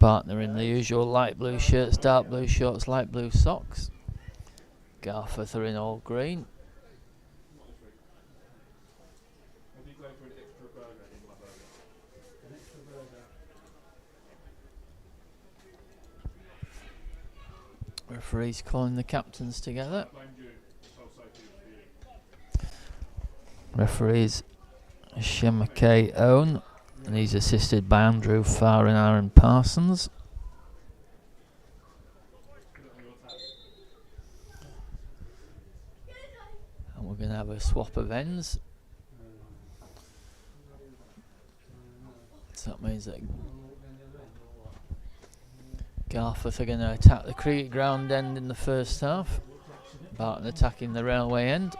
Partner in the usual light blue shirts, dark blue shorts, light blue socks. Garforth are in all green. Referee's calling the captains together. Referee's Shemake Owen, and he's assisted by Andrew Farr and Aaron Parsons. And we're going to have a swap of ends. So that means that Garforth are going to attack the cricket ground end in the first half. Barton attacking the railway end.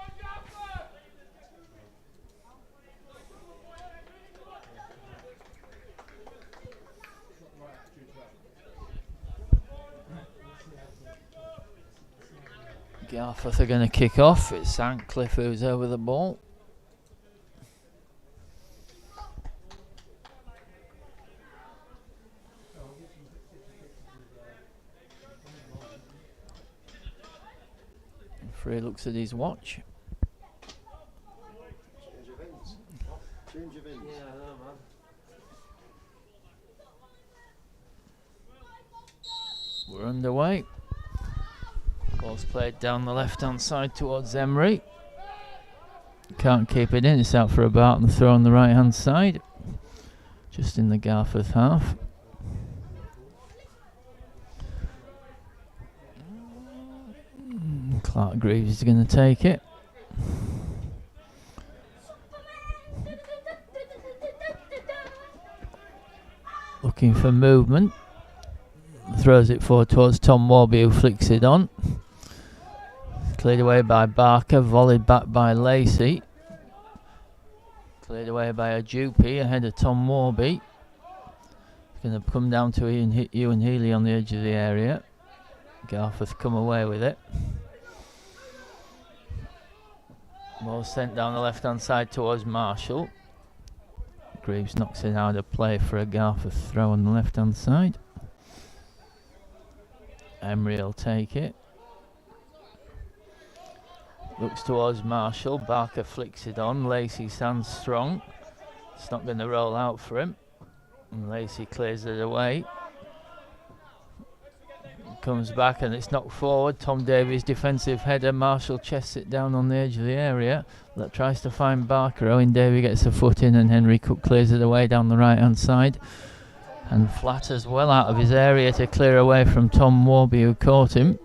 Garforth are going to kick off. It's Sandcliffe who's over the ball. Referee looks at his watch. Change of ends. Yeah, I know, man. We're underway. Ball's played down the left-hand side towards Emery. Can't keep it in. It's out for a Barton throw on the right-hand side. Just in the Garforth half. Clark Greaves is going to take it. Looking for movement. Throws it forward towards Tom Warby, who flicks it on. Cleared away by Barker, volleyed back by Lacey. Cleared away by Ajupi ahead of Tom Warby. It's going to come down to Ewan Healy on the edge of the area. Garforth come away with it. Ball sent down the left hand side towards Marshall. Greaves knocks it out of play for a Garforth throw on the left hand side. Emery will take it. Looks towards Marshall. Barker flicks it on. Lacey stands strong. It's not going to roll out for him. And Lacey clears it away. Comes back and it's knocked forward. Tom Davies defensive header. Marshall chests it down on the edge of the area. That tries to find Barker. Owen Davey gets a foot in and Henry Cook clears it away down the right hand side. And flatters well out of his area to clear away from Tom Warby, who caught him.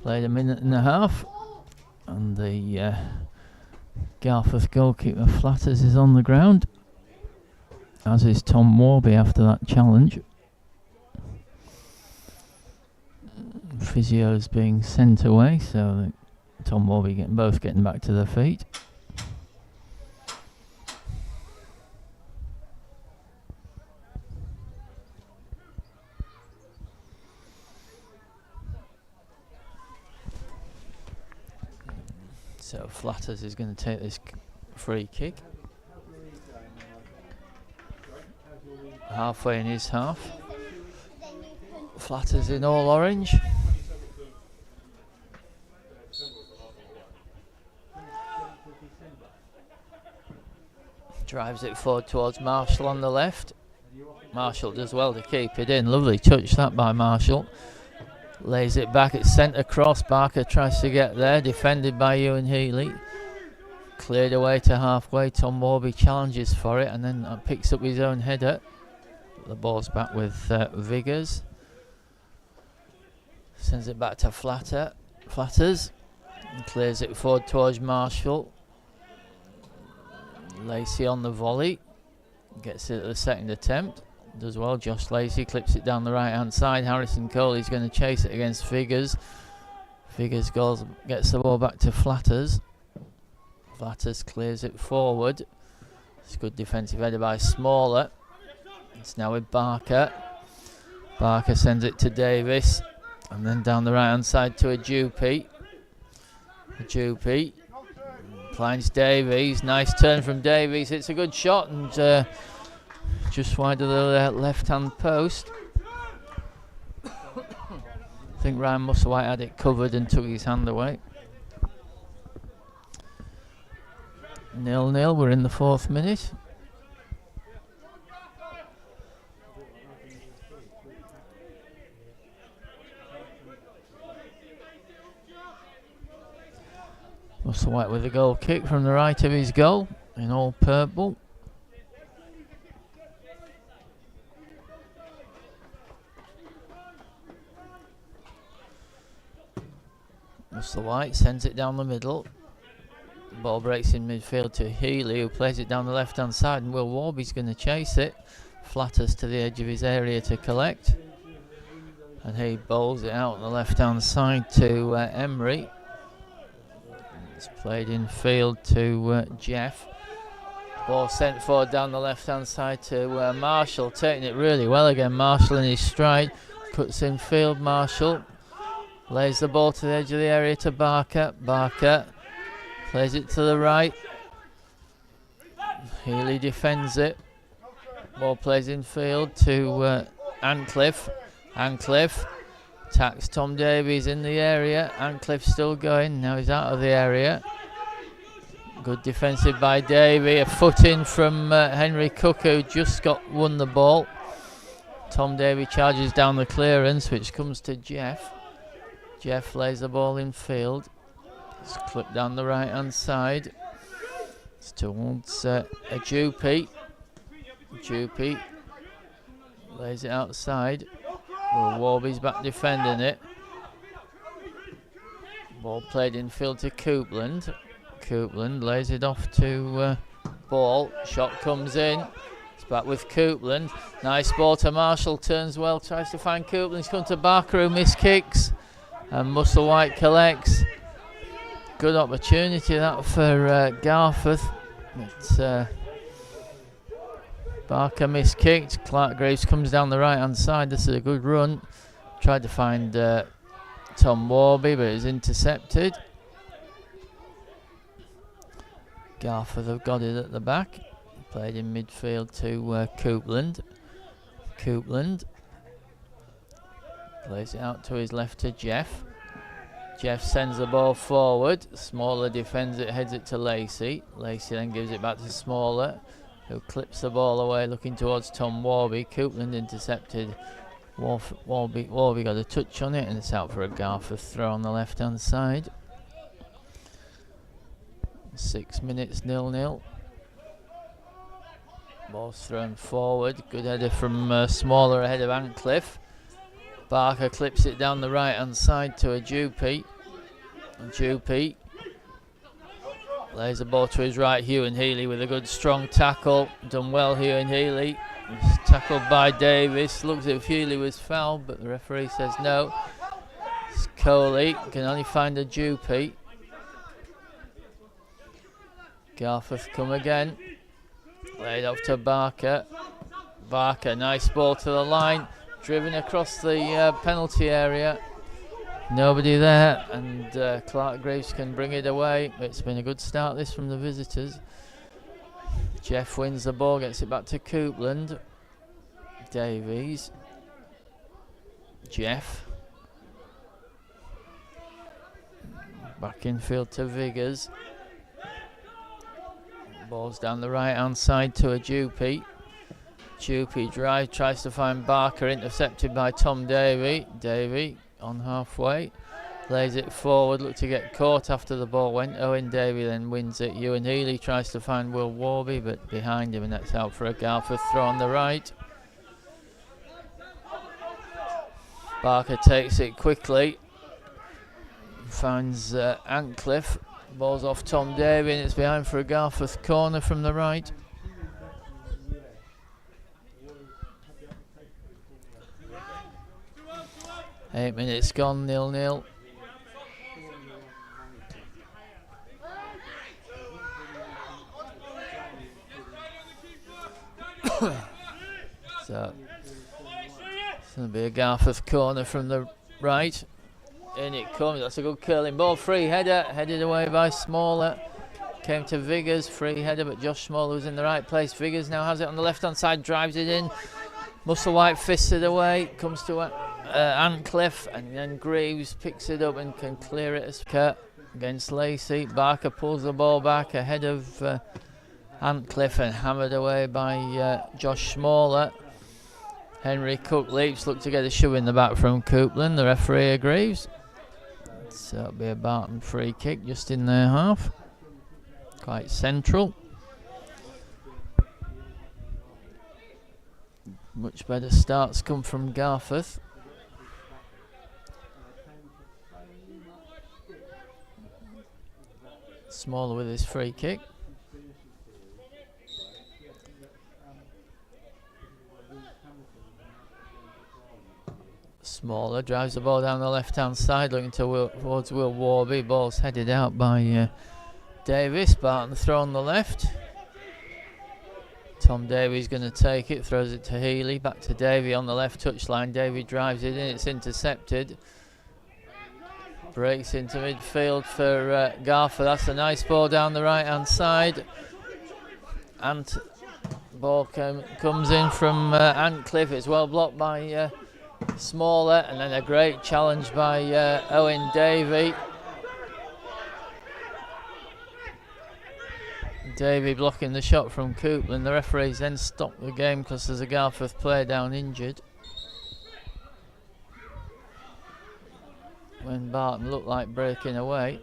Played a minute and a half, and the Garforth goalkeeper Flatters is on the ground, as is Tom Warby after that challenge. Physio's being sent away, so Tom Warby both getting back to their feet. So Flatters is going to take this free kick. Halfway in his half. Flatters in all orange. Drives it forward towards Marshall on the left. Marshall does well to keep it in. Lovely touch that by Marshall. Lays it back, it's sent across. Barker tries to get there, defended by Ewan Healy. Cleared away to halfway. Tom Warby challenges for it and then picks up his own header. The ball's back with Viggers. Sends it back to Flatters. And clears it forward towards Marshall. Lacey on the volley. Gets it at the second attempt. Does well. Josh Lacey clips it down the right hand side. Harrison Cole is going to chase it against Figures. Figures gets the ball back to Flatters. Flatters clears it forward. It's good defensive header by Smaller. It's now with Barker. Barker sends it to Davis. And then down the right hand side to Ajupi. Ajupi Finds Davies. Nice turn from Davies. It's a good shot and just wide of the left-hand post. I think Ryan Musselwhite had it covered and took his hand away. 0-0. We're in the 4th minute. Musselwhite with a goal kick from the right of his goal in all purple. Musselwhite sends it down the middle. The ball breaks in midfield to Healy, who plays it down the left hand side, and Will Warby's going to chase it. Flatters to the edge of his area to collect. And he bowls it out on the left hand side to Emery. It's played in field to Jeff. Ball sent forward down the left hand side to Marshall, taking it really well again. Marshall in his stride, cuts in field. Marshall lays the ball to the edge of the area to Barker. Barker plays it to the right. Healy defends it. Ball plays in field to Ancliffe. Ancliffe attacks Tom Davies in the area. Ancliffe still going. Now he's out of the area. Good defensive by Davey. A foot in from Henry Cook, who just won the ball. Tom Davey charges down the clearance, which comes to Jeff. Jeff lays the ball in field. It's clipped down the right hand side. It's towards Jupi. Jupi lays it outside. Well, Warby's back defending it. Ball played in field to Coupland. Coupland lays it off to Ball. Shot comes in. It's back with Coupland. Nice ball to Marshall. Turns well. Tries to find Coupland. He's come to Barker, who miss kicks. And Musselwhite collects. Good opportunity that for Garforth. But Barker miskicked. Clark Graves comes down the right hand side. This is a good run. Tried to find Tom Warby, but it's intercepted. Garforth have got it at the back. Played in midfield to Coupland. Coupland plays it out to his left to Jeff. Jeff sends the ball forward. Smaller defends it, heads it to Lacey. Lacey then gives it back to Smaller, who clips the ball away, looking towards Tom Warby. Coupland intercepted. Warby got a touch on it, and it's out for a Garforth throw on the left hand side. 6 minutes, 0-0. Ball's thrown forward. Good header from Smaller ahead of Ancliffe. Barker clips it down the right hand side to a Jupi. Jupi lays the ball to his right. Hugh and Healy with a good strong tackle. Done well, Hugh and Healy. It's tackled by Davis. Looks as if Healy was fouled, but the referee says no. It's Coley. Can only find a Jupi. Garforth come again. Laid off to Barker. Barker, nice ball to the line. Driven across the penalty area. Nobody there, and Clark Graves can bring it away. It's been a good start this from the visitors. Jeff wins the ball, gets it back to Coupland. Davies. Jeff. Back in field to Viggers. Ball's down the right hand side to a Jupi. Jupi drive, tries to find Barker, intercepted by Tom Davey. Davey on halfway, lays it forward, looked to get caught after the ball went. Owen Davey then wins it. Ewan Healy tries to find Will Warby, but behind him, and that's out for a Garforth throw on the right. Barker takes it quickly, finds Ancliffe. Ball's off Tom Davey, and it's behind for a Garforth corner from the right. Eight minutes gone, 0-0. So it's going to be a Garforth corner from the right. In it comes. That's a good curling ball. Free header, headed away by Smaller. Came to Viggers, free header, but Josh Smaller was in the right place. Viggers now has it on the left-hand side, drives it in. Musselwhite fists it away, comes to Antcliffe, and then Greaves picks it up and can clear it as cut against Lacey. Barker pulls the ball back ahead of Antcliffe and hammered away by Josh Smaller. Henry Cook leaps, look to get a shove in the back from Coupland. The referee agrees. So it'll be a Barton free kick just in their half. Quite central. Much better starts come from Garforth. Smaller with his free kick. Smaller drives the ball down the left-hand side, looking towards Will Warby. Ball's headed out by Davis. Barton throw on the left. Tom Davies going to take it, throws it to Healy. Back to Davey on the left touchline. Davey drives it in, it's intercepted. Breaks into midfield for Garforth. That's a nice ball down the right-hand side. And ball comes in from Antcliffe. It's well blocked by Smaller, and then a great challenge by Owen Davey. Davey blocking the shot from Coupland. The referees then stop the game because there's a Garforth player down injured. When Barton looked like breaking away.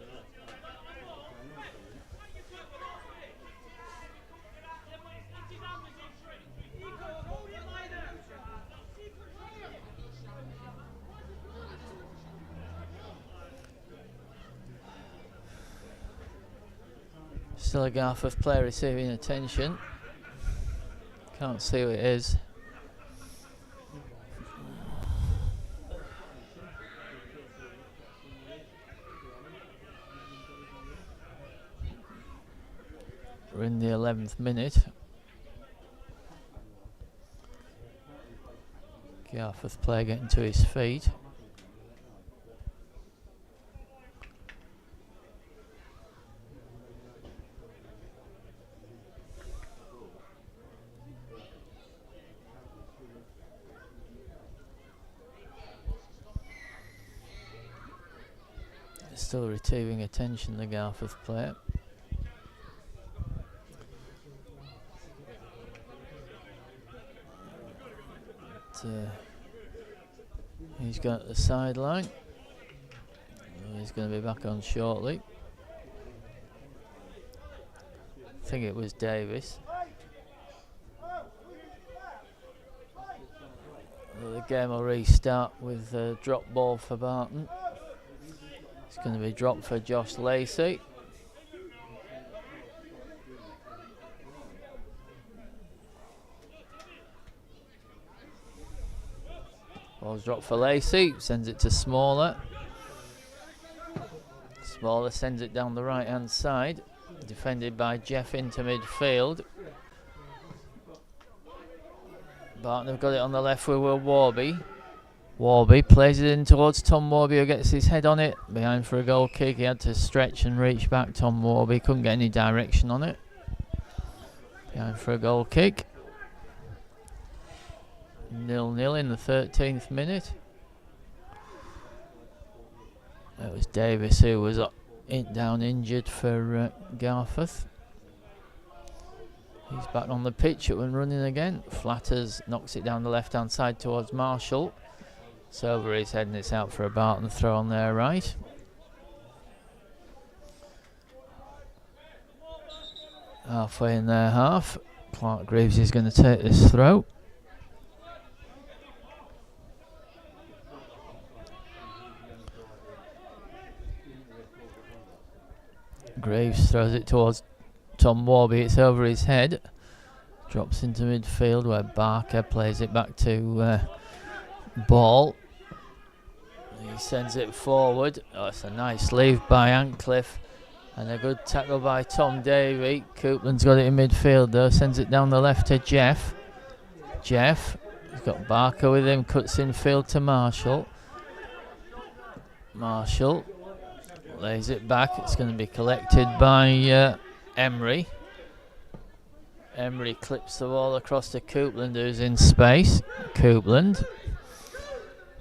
Still a Garforth player receiving attention. Can't see who it is. We're in the 11th minute. Garforth player getting to his feet. Still receiving attention, the Garforth player. He's got the sideline. He's going to be back on shortly. I think it was Davis. The game will restart with a drop ball for Barton. It's going to be dropped for Josh Lacey. Ball's dropped for Lacey, sends it to Smaller. Smaller sends it down the right hand side, defended by Jeff into midfield. Barton have got it on the left with Will Warby. Warby plays it in towards Tom Warby, who gets his head on it. Behind for a goal kick. He had to stretch and reach back. Tom Warby couldn't get any direction on it. Behind for a goal kick. 0-0 in the 13th minute. It was Davis who was down injured for Garforth. He's back on the pitch and running again. Flatters knocks it down the left hand side towards Marshall. It's over his head and it's out for a Barton throw on their right. Halfway in their half. Clark Greaves is going to take this throw. Greaves throws it towards Tom Warby. It's over his head. Drops into midfield where Barker plays it back to Ball. He sends it forward. Oh, it's a nice leave by Antcliffe. And a good tackle by Tom Davey. Coupland's got it in midfield though. Sends it down the left to Jeff. Jeff. He's got Barker with him. Cuts in field to Marshall. Marshall lays it back. It's going to be collected by Emery. Emery clips the ball across to Coupland, who's in space. Coupland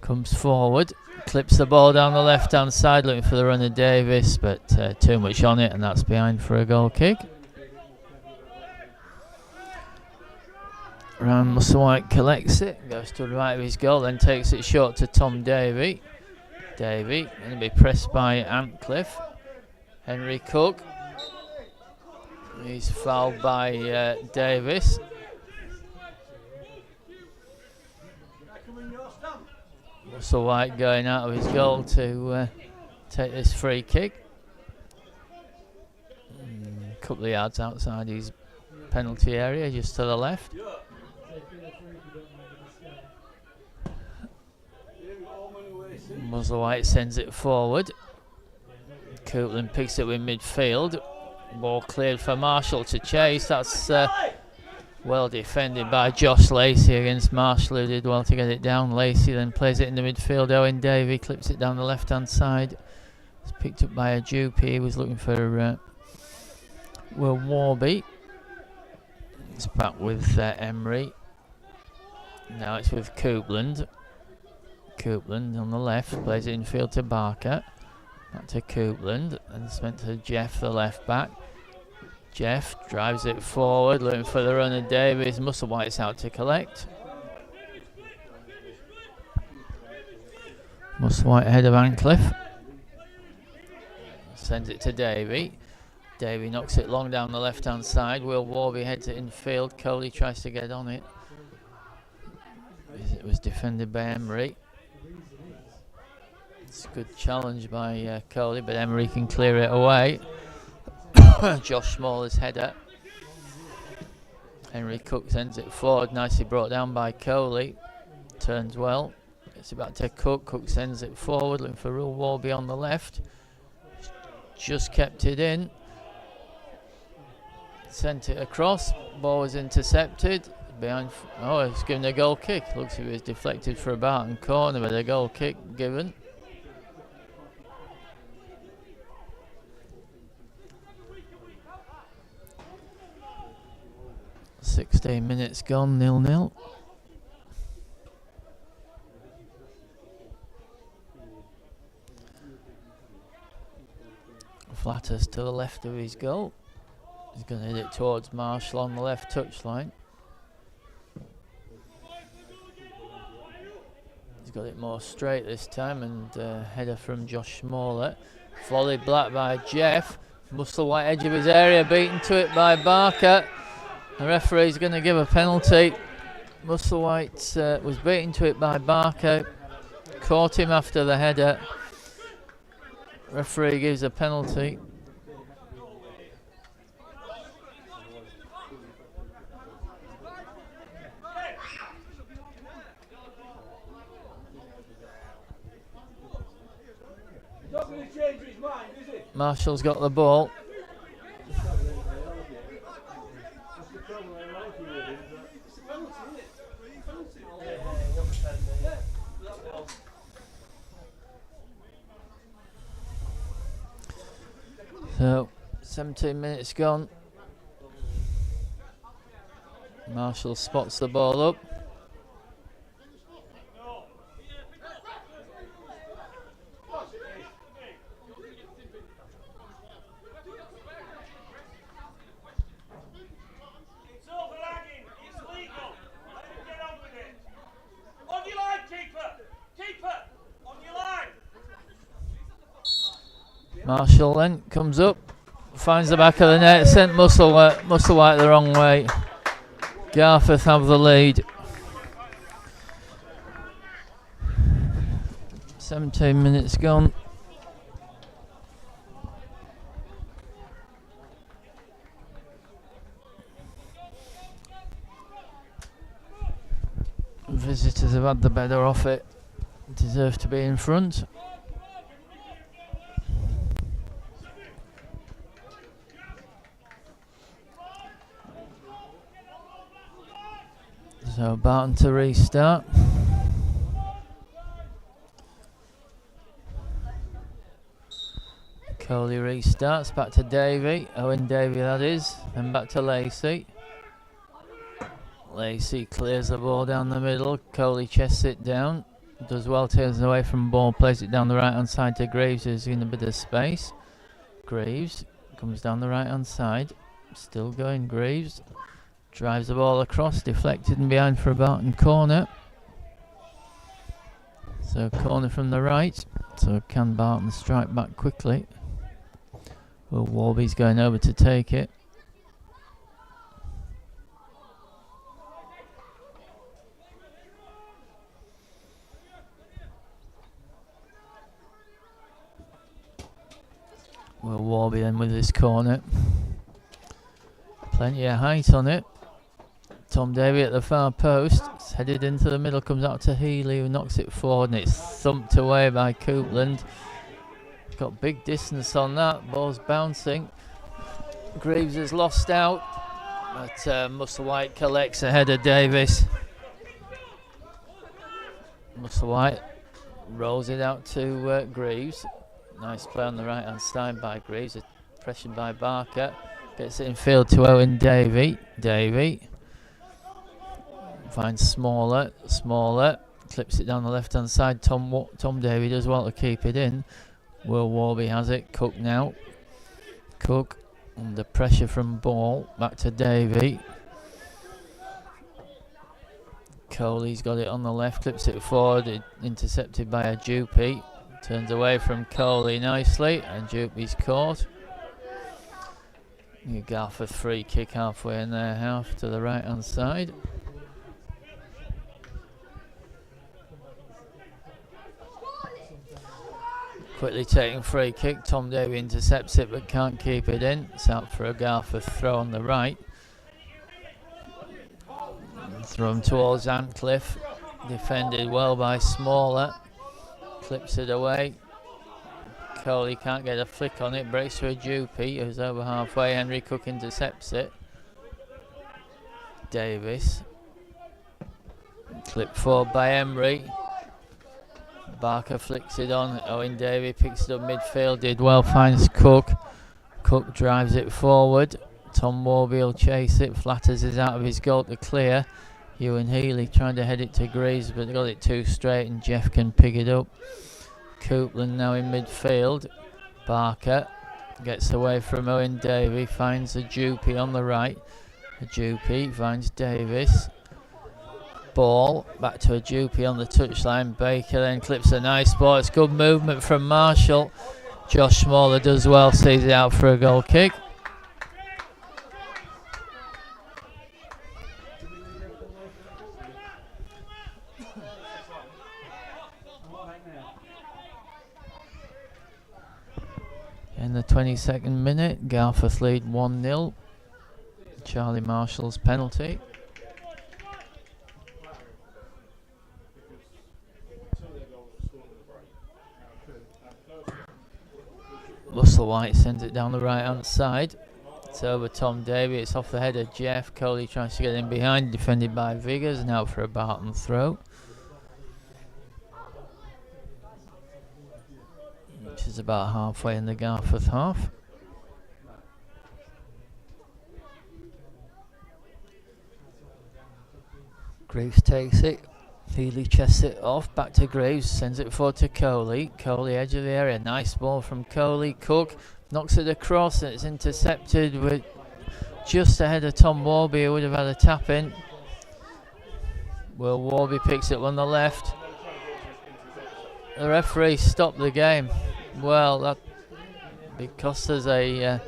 comes forward, clips the ball down the left hand side, looking for the run of Davis, but too much on it, and that's behind for a goal kick. Ryan Musselwhite collects it, goes to the right of his goal, then takes it short to Tom Davey. Davey going to be pressed by Antcliffe. Henry Cook. He's fouled by Davis. Musselwhite going out of his goal to take this free kick. A couple of yards outside his penalty area, just to the left. Musselwhite sends it forward. Coupland picks it with midfield. Ball cleared for Marshall to chase. That's well defended by Josh Lacey against Marshall, who did well to get it down. Lacey then plays it in the midfield. Owen Davey clips it down the left hand side. It's picked up by a Jupe. He was looking for Will Warby. It's back with Emery. Now it's with Coupland. Coupland on the left plays it infield to Barker. Back to Coupland, and it's meant to Jeff, the left back. Jeff drives it forward, looking for the run of Davies. Musselwhite's out to collect. Musselwhite ahead of Antcliffe. Sends it to Davey. Davey knocks it long down the left hand side. Will Warby heads it infield. Coley tries to get on it. It was defended by Emery. It's a good challenge by Coley, but Emery can clear it away. Josh Small's header. Henry Cook sends it forward, nicely brought down by Coley. Turns well. Gets it back to Cook. Cook sends it forward, looking for Will Warby on the left. Just kept it in. Sent it across. Ball was intercepted. Behind. Oh, it's given a goal kick. Looks like it was deflected for a Barton corner, but a goal kick given. "16 minutes gone, 0-0. Flatters to the left of his goal. He's going to hit it towards Marshall on the left touchline. He's got it more straight this time, and header from Josh Smaller. Volleyed black by Jeff. Musselwhite edge of his area, beaten to it by Barker. The referee's going to give a penalty. Musselwhite was beaten to it by Barker. Caught him after the header. Referee gives a penalty. Marshall's got the ball. So, 17 minutes gone. Marshall spots the ball up. Marshall then comes up, finds the back of the net, sent Musselwhite the wrong way. Garforth have the lead. 17 minutes gone. Visitors have had the better off it. Deserve to be in front. So Barton to restart. Coley restarts, back to Davey, Owen Davey that is, then back to Lacey. Lacey clears the ball down the middle, Coley chests it down, does well, turns away from ball, plays it down the right hand side to Graves, who's in a bit of space. Graves comes down the right hand side, still going Graves, drives the ball across, deflected and behind for a Barton corner. So corner from the right, so can Barton strike back quickly? Well, Warby's going over to take it. Well, Warby then with his corner. Plenty of height on it. Tom Davey at the far post. It's headed into the middle, comes out to Healy who knocks it forward and it's thumped away by Coupland. Got big distance on that, ball's bouncing. Greaves has lost out, but Musselwhite collects ahead of Davis. Musselwhite rolls it out to Greaves. Nice play on the right hand side by Greaves, pressured by Barker. Gets it in field to Owen Davey. Davey finds Smaller, clips it down the left hand side. Tom Davey does well to keep it in. Will Warby has it, Cook now. Cook under pressure from ball, back to Davey. Coley's got it on the left, clips it forward, intercepted by a Dupey. Turns away from Coley nicely, and Dupey's caught. Garforth free kick halfway in their half to the right hand side. Quickly taking free kick, Tom Davey intercepts it but can't keep it in. It's out for a Garforth throw on the right. Thrown towards Antcliffe, defended well by Smaller. Clips it away. Coley can't get a flick on it, breaks to a Dupey who's over halfway. Henry Cook intercepts it. Davis. Clipped forward by Emery. Barker flicks it on. Owen Davey picks it up midfield, did well, finds Cook. Cook drives it forward. Tom Warby will chase it, flatters it out of his goal to clear. Ewan Healy trying to head it to Greaves but got it too straight and Jeff can pick it up. Coupland now in midfield. Barker gets away from Owen Davey, finds a Dupey on the right. A Dupey finds Davis. Ball back to a Dupey on the touchline. Baker then clips a nice ball. It's good movement from Marshall. Josh Smaller does well, sees it out for a goal kick. In the 22nd minute, Garforth lead 1-0. Charlie Marshall's penalty. Musselwhite sends it down the right hand side. It's over Tom Davey, it's off the head of Jeff. Coley tries to get in behind, defended by Viggers, now for a Barton throw. Which is about halfway in the Garforth half. Graves takes it. Healy chests it off, back to Graves, sends it forward to Coley. Coley edge of the area, nice ball from Coley. Cook knocks it across and it's intercepted with just ahead of Tom Warby, who would have had a tap in. Well, Warby picks it on the left. The referee stopped the game. Well, that because there's a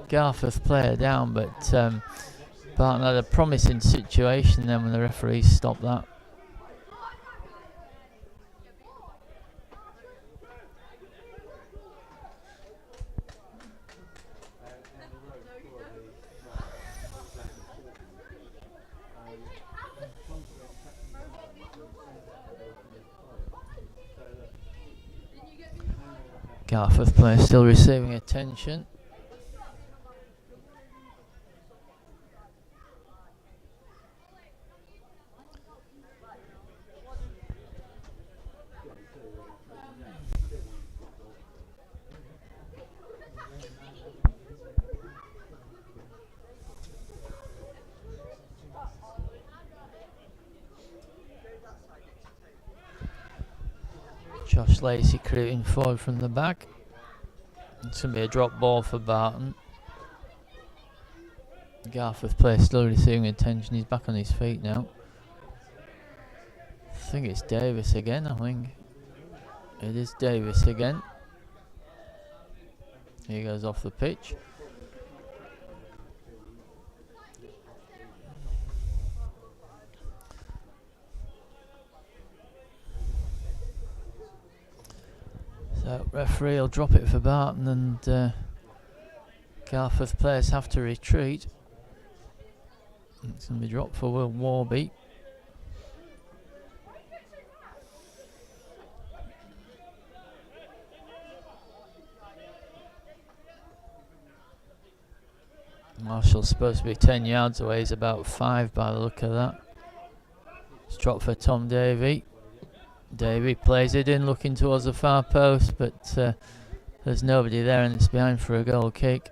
Garforth player down, but Barton had a promising situation then when the referee stopped that. Garforth player still receiving attention. Josh Lacey creating forward from the back. It's going to be a drop ball for Barton. Garforth player still receiving attention. He's back on his feet now. I think it's Davis again. I think it is Davis again. He goes off the pitch. So referee will drop it for Barton, and Garforth players have to retreat. It's going to be dropped for Will Warby. Marshall's supposed to be 10 yards away. He's about 5 by the look of that. It's dropped for Tom Davey. Davey plays it in, looking towards the far post, but there's nobody there, and it's behind for a goal kick.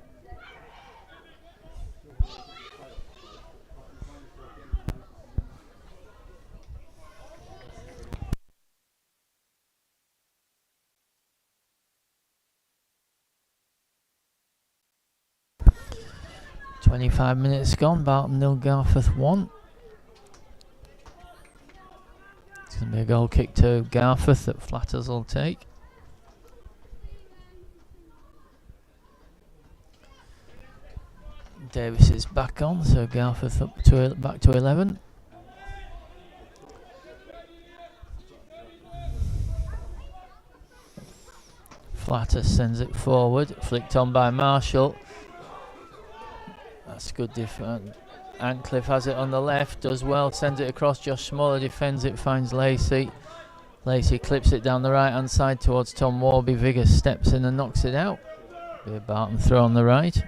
"25 minutes gone, Barton 0, Garforth 1. It's going to be a goal kick to Garforth that Flatters will take. Davis is back on, so Garforth up to back to 11. Flatters sends it forward, flicked on by Marshall. That's good defense. Antcliffe has it on the left, does well, sends it across. Josh Smaller defends it, finds Lacey. Lacey clips it down the right hand side towards Tom Warby. Viggers steps in and knocks it out. Be a Barton throw on the right.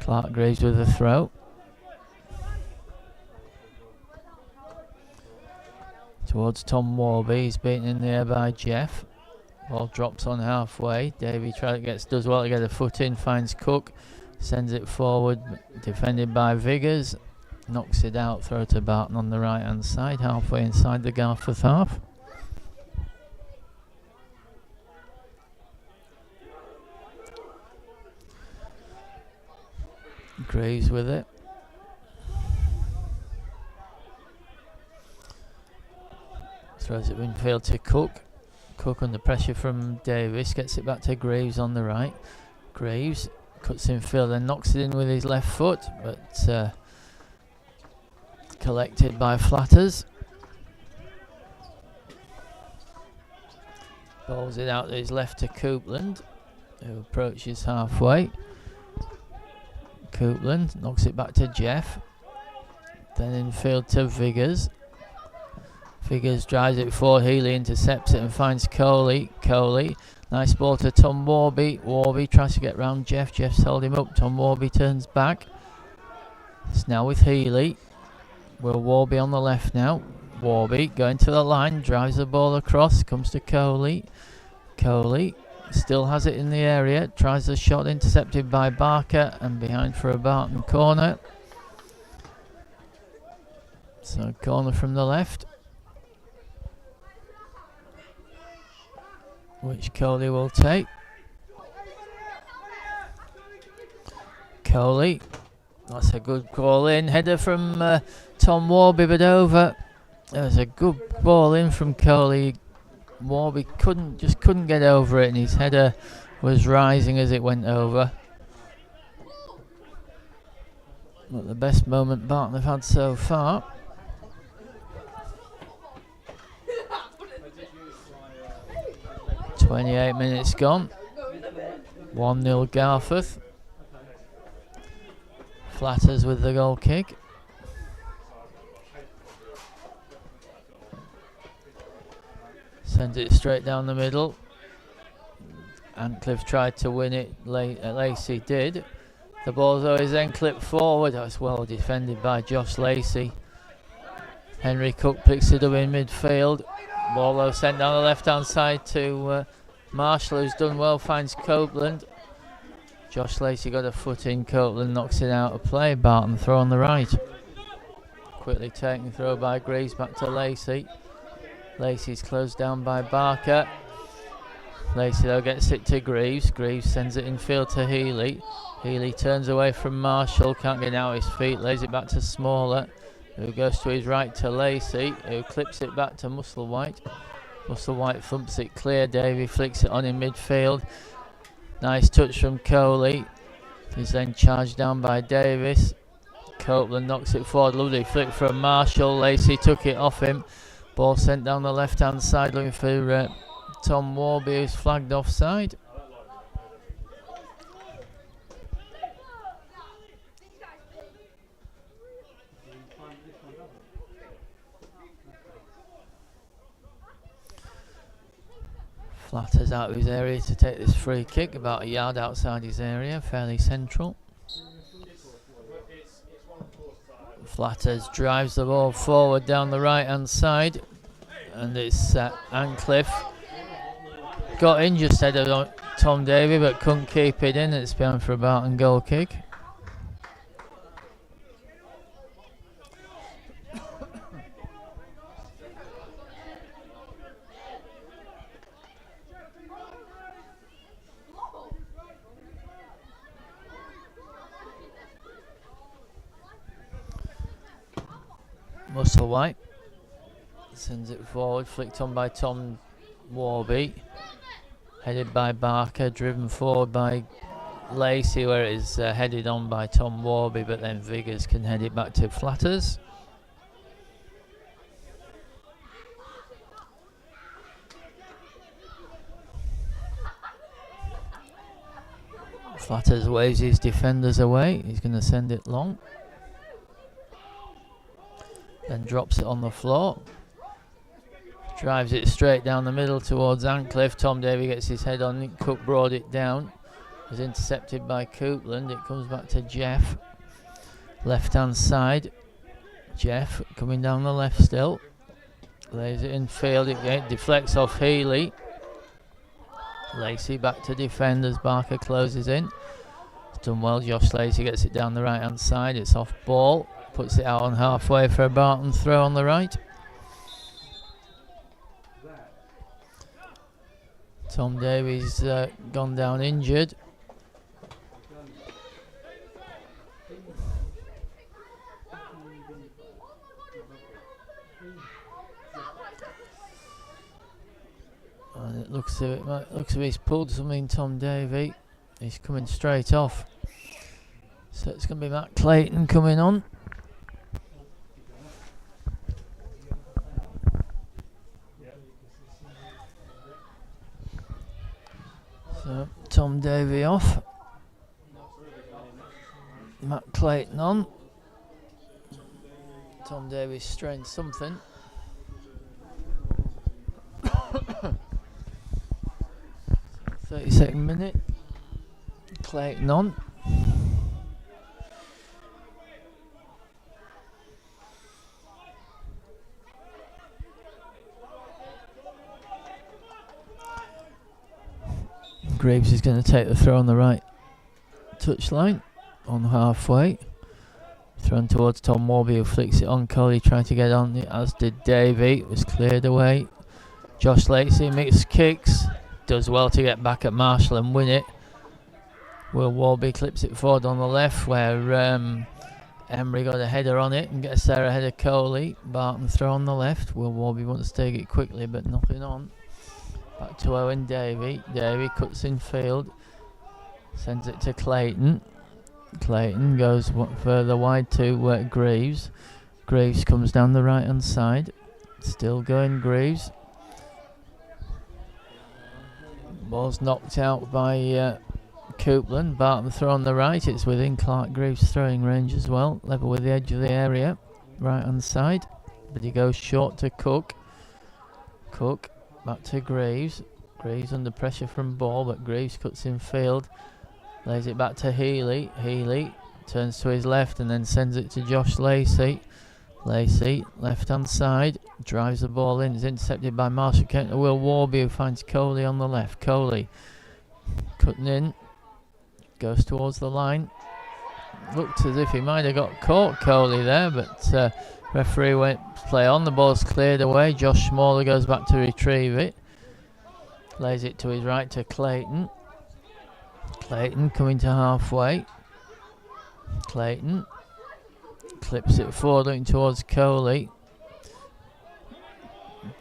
Clark Graves with the throw. Towards Tom Warby. He's beaten in the air by Jeff. Ball drops on halfway. Davey does well to get a foot in, finds Cook, sends it forward, defended by Viggers, knocks it out, throw to Barton on the right hand side, halfway inside the Garforth half. Graves with it. Throws it infield to Cook. Cook under pressure from Davis, gets it back to Graves on the right. Graves cuts infield and knocks it in with his left foot, but collected by Flatters. Bowls it out to his left to Coupland, who approaches halfway. Coupland knocks it back to Jeff, then infield to Viggers. Viggers drives it forward, Healy intercepts it and finds Coley. Coley, nice ball to Tom Warby. Warby tries to get round Jeff. Jeff's held him up. Tom Warby turns back. It's now with Healy. Will Warby on the left now. Warby going to the line, drives the ball across, comes to Coley. Coley still has it in the area, tries the shot, intercepted by Barker and behind for a Barton corner. So corner from the left, which Coley will take. Coley, that's a good ball in. Header from Tom Warby, but over. There was a good ball in from Coley. Warby couldn't get over it, and his header was rising as it went over. Not the best moment Barton have had so far. "28 minutes gone. 1-0 Garforth. Flatters with the goal kick. Sends it straight down the middle. Antcliffe tried to win it. Lacey did. The ball though is then clipped forward. That's well defended by Josh Lacey. Henry Cook picks it up in midfield. Ball though sent down the left hand side to Marshall, who's done well, finds Copeland. Josh Lacey got a foot in. Copeland knocks it out of play. Barton throw on the right. quickly taken through by Greaves, back to Lacey. Lacey's closed down by Barker. Lacey though gets it to Greaves. Greaves sends it infield to Healy. Healy turns away from Marshall, can't get out his feet, lays it back to Smaller, who goes to his right to Lacey, who clips it back to Musselwhite. Musselwhite thumps it clear, Davey flicks it on in midfield. Nice touch from Coley. He's then charged down by Davis. Copeland knocks it forward, lovely flick from Marshall. Lacey took it off him. Ball sent down the left hand side looking for Tom Warby, who's flagged offside. Flatters out of his area to take this free kick, about a yard outside his area, fairly central. Flatters drives the ball forward down the right hand side, and it's Ancliffe. Got in just ahead of Tom Davey but couldn't keep it in. It's been for a Barton goal kick. Musselwhite sends it forward, flicked on by Tom Warby, headed by Barker, driven forward by Lacey, where it is headed on by Tom Warby, but then Viggers can head it back to Flatters. Flatters waves his defenders away, he's going to send it long. Then drops it on the floor. Drives it straight down the middle towards Ancliffe. Tom Davey gets his head on it. Cook brought it down. Was intercepted by Copeland. It comes back to Jeff. Left hand side. Jeff coming down the left still. Lays it in field. It deflects off Healy. Lacey back to defenders. Barker closes in. It's done well. Josh Lacey gets it down the right hand side. It's off ball. Puts it out on halfway for a Barton throw on the right. Tom Davies gone down injured. And it looks like he's pulled something, Tom Davey. He's coming straight off. So it's going to be Matt Clayton coming on. So Tom Davey off. Matt Clayton on. Tom Davey strained something. 32nd minute. Clayton on. Graves is going to take the throw on the right touchline, on halfway. Thrown towards Tom Warby, who flicks it on. Coley trying to get on it, as did Davey. It was cleared away. Josh Lacey mixed kicks. Does well to get back at Marshall and win it. Will Warby clips it forward on the left, where Emery got a header on it and gets there ahead of Coley. Barton throw on the left. Will Warby wants to take it quickly, but nothing on. Back to Owen Davey. Davey cuts in field. Sends it to Clayton. Clayton goes further wide to Greaves. Greaves comes down the right hand side. Still going Greaves. Ball's knocked out by Copeland. Barton throw on the right. It's within Clark Greaves' throwing range as well. Level with the edge of the area. Right hand side. But he goes short to Cook. Cook back to Greaves. Greaves under pressure from ball, but Greaves cuts in field. Lays it back to Healy. Healy turns to his left and then sends it to Josh Lacey. Lacey, left hand side, drives the ball in. It's intercepted by Marshall Kent to Will Warby, who finds Coley on the left. Coley cutting in, goes towards the line. Looked as if he might have got caught, Coley, there, but referee went play on. The ball's cleared away. Josh Smaller goes back to retrieve it. Lays it to his right to Clayton. Clayton coming to halfway. Clayton clips it forward, looking towards Coley.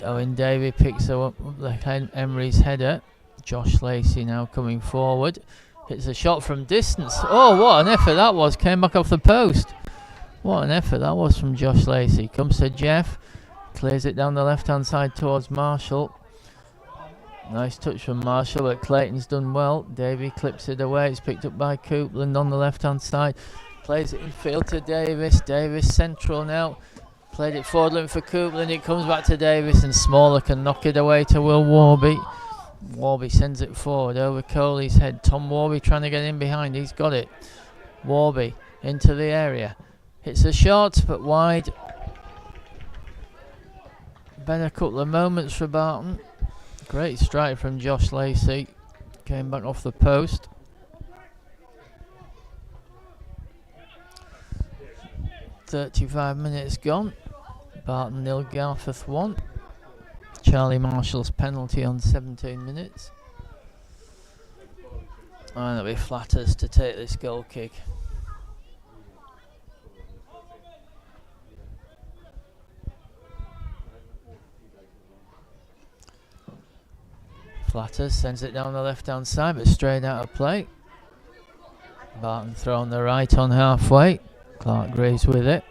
Owen Davey picks up Emery's header. Josh Lacey now coming forward. Hits a shot from distance. Oh, what an effort that was. Came back off the post. What an effort that was from Josh Lacey. Comes to Jeff. Clears it down the left-hand side towards Marshall. Nice touch from Marshall, but Clayton's done well. Davey clips it away. It's picked up by Coupland on the left-hand side. Plays it in field to Davis. Davis central now. Played it forward looking for Coupland. It comes back to Davis, and Smaller can knock it away to Will Warby. Warby sends it forward over Coley's head. Tom Warby trying to get in behind. He's got it. Warby into the area. Hits a shot, but wide. Better couple of moments for Barton. Great strike from Josh Lacey. Came back off the post. .35 minutes gone. Barton 0, Garforth 1. Charlie Marshall's penalty on 17 minutes. And it'll be Flatters to take this goal kick. Flatters sends it down the left-hand side, but straight out of play. Barton throwing the right on halfway. Clark Graves with it.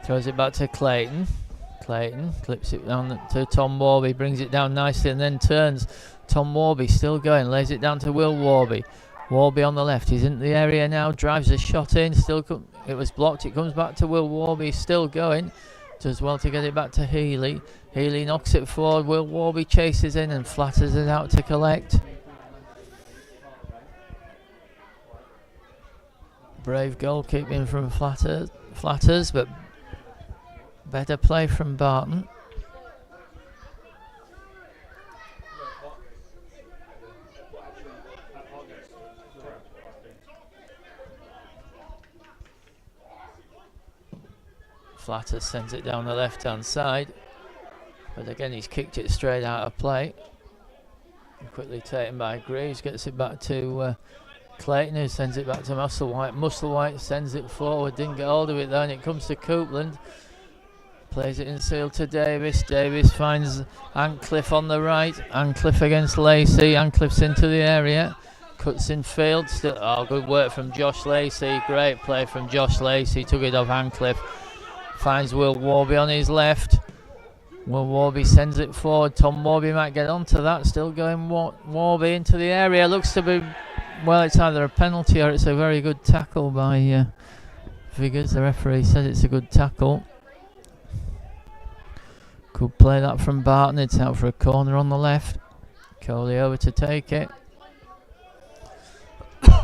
Throws it back to Clayton. Clayton clips it down to Tom Warby, brings it down nicely and then turns. Tom Warby still going, lays it down to Will Warby. Warby on the left, he's in the area now, drives a shot in, it was blocked, it comes back to Will Warby, still going. Does well to get it back to Healy. Healy knocks it forward, Will Warby chases in and Flatters it out to collect. Brave goalkeeping from Flatters, but better play from Barton. Flatters sends it down the left-hand side, but again he's kicked it straight out of play. Quickly taken by Greaves, gets it back to Clayton, who sends it back to Musselwhite. Musselwhite sends it forward, didn't get hold of it though, and it comes to Coupland. Plays it in field to Davis. Davis finds Ancliffe on the right. Ancliffe against Lacey. Ancliffe's into the area. Cuts in field. Still, oh, good work from Josh Lacey. Great play from Josh Lacey. Took it off Ancliffe. Finds Will Warby on his left. Will Warby sends it forward. Tom Warby might get onto that. Still going Warby into the area. Looks to be, well, it's either a penalty or it's a very good tackle by Viggers. The referee says it's a good tackle. Could play that from Barton. It's out for a corner on the left. Coley over to take it.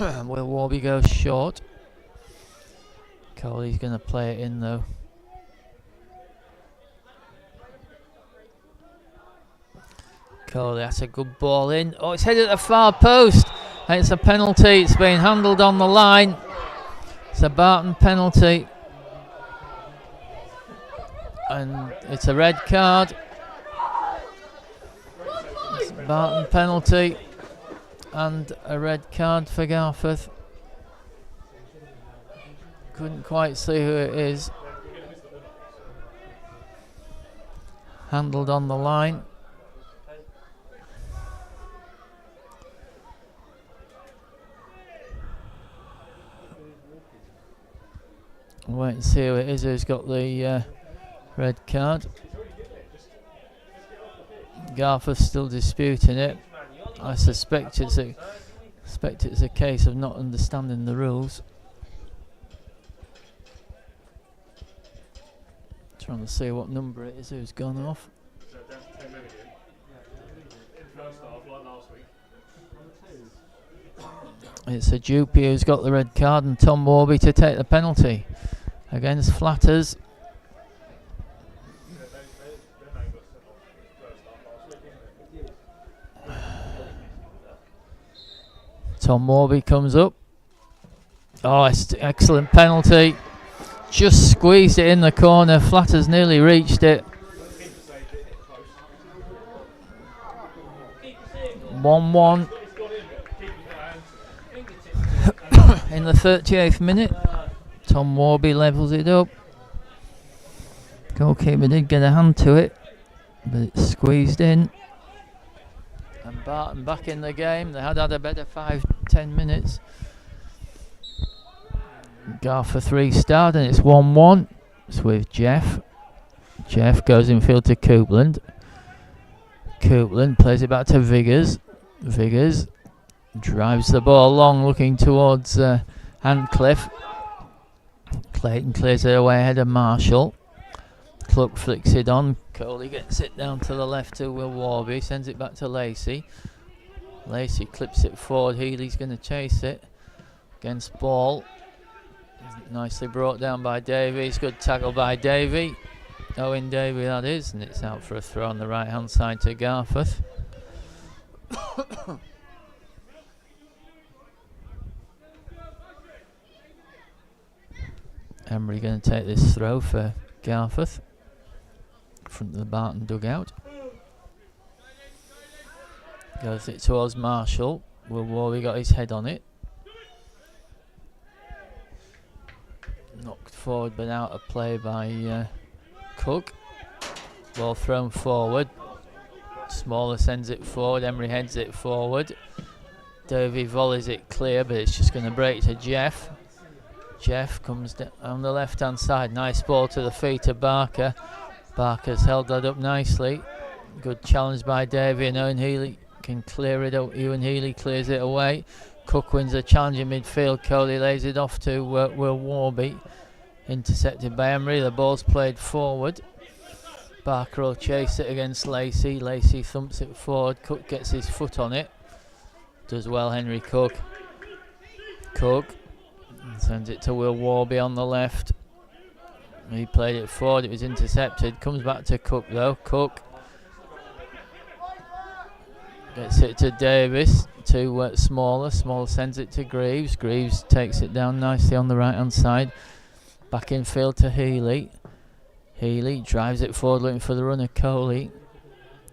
Will Warby goes short. Coley's going to play it in though. Coley, that's a good ball in. Oh, it's headed at the far post. And it's a penalty. It's been handled on the line. It's a Barton penalty. And it's a red card. It's a Barton penalty and a red card for Garforth. Couldn't quite see who it is. Handled on the line. Wait and see who it is who's got the red card. Garforth's still disputing it. I suspect it's a case of not understanding the rules. Trying to see what number it is who's gone off. It's a Jupy who's got the red card and Tom Warby to take the penalty against Flatters. Tom Warby comes up. Oh, excellent penalty. Just squeezed it in the corner. Flatter's nearly reached it. 1-1 in the 38th minute. Tom Warby levels it up. Goalkeeper did get a hand to it, but it's squeezed in. And Barton back in the game. They had a better 5-10 minutes. Garforth restart, and it's 1-1. It's with Jeff. Jeff goes infield to Coupland. Coupland plays it back to Viggers. Viggers drives the ball long, looking towards Handcliffe. Clayton clears it away ahead of Marshall. Cluck flicks it on. Coley gets it down to the left to Will Warby. Sends it back to Lacey. Lacey clips it forward. Healy's going to chase it against ball. Nicely brought down by Davies. Good tackle by Davey. Owen Davey, that is. And it's out for a throw on the right hand side to Garforth. Emery going to take this throw for Garforth. Front of the Barton dugout. Goes it towards Marshall. Will Warby got his head on it. Knocked forward but out of play by Cook. Ball thrown forward. Smaller sends it forward. Emery heads it forward. Davey volleys it clear, but it's just going to break to Jeff. Jeff comes down on the left hand side. Nice ball to the feet of Barker. Barker's held that up nicely. Good challenge by Davey, and Owen Healy can clear it out. Ewan Healy clears it away. Cook wins a challenge in midfield. Coley lays it off to Will Warby. Intercepted by Emery. The ball's played forward. Barker will chase it against Lacey. Lacey thumps it forward. Cook gets his foot on it. Does well, Henry Cook. Cook sends it to Will Warby on the left. He played it forward. It was intercepted. Comes back to Cook though. Cook gets it to Davis. To Smaller. Smaller sends it to Greaves. Greaves takes it down nicely on the right hand side. Back in field to Healy. Healy drives it forward looking for the runner Coley.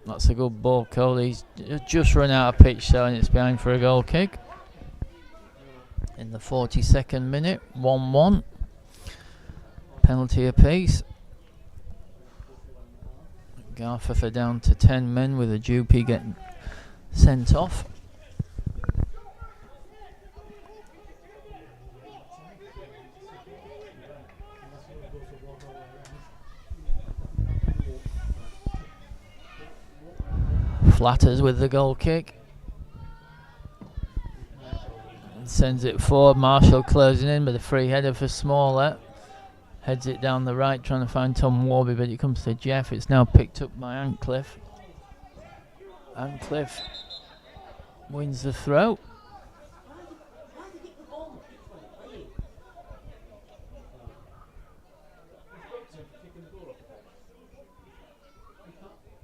That's a good ball. Coley's just run out of pitch though, and it's behind for a goal kick. In the 42nd minute, 1-1. Penalty apiece. Garforth are down to 10 men with a Dupy getting sent off. Flatters with the goal kick. Sends it forward. Marshall closing in with a free header for Smaller. Heads it down the right, trying to find Tom Warby, but it comes to Jeff. It's now picked up by Ancliffe. Ancliffe wins the throw.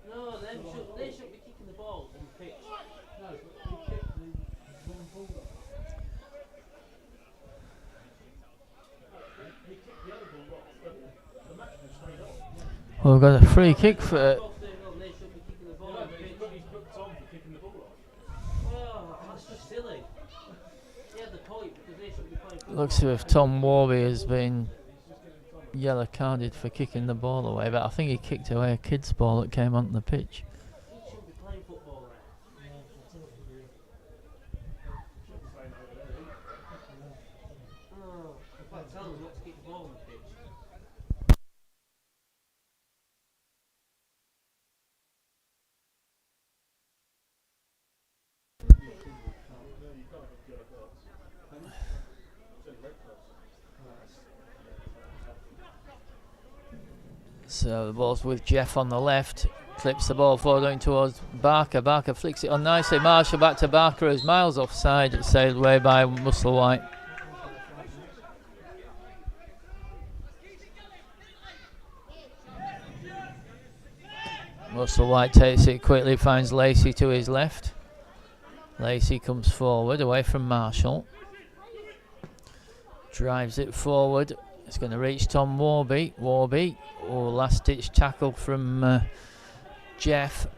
No, they should be kicking the ball on the pitch. No, he kicked the wrong ball. He kicked the other ball off. The match was straight off. Well, we've got a free kick for. They should be kicking the ball on the pitch. He's put Tom for kicking the ball off. Oh, that's just silly. He had the point because they should be playing. Looks as if Tom Warby has been yellow carded for kicking the ball away, but I think he kicked away a kid's ball that came onto the pitch. He shouldn't be playing football there. Oh, in fact, tell him not to kick the ball on the pitch. So the ball's with Jeff on the left. Clips the ball forward going towards Barker. Barker flicks it on nicely. Marshall back to Barker, who's miles offside. It's sailed away by Musselwhite. Musselwhite takes it quickly, finds Lacey to his left. Lacey comes forward away from Marshall. Drives it forward. It's going to reach Tom Warby. Warby. Oh, last ditch tackle from Jeff.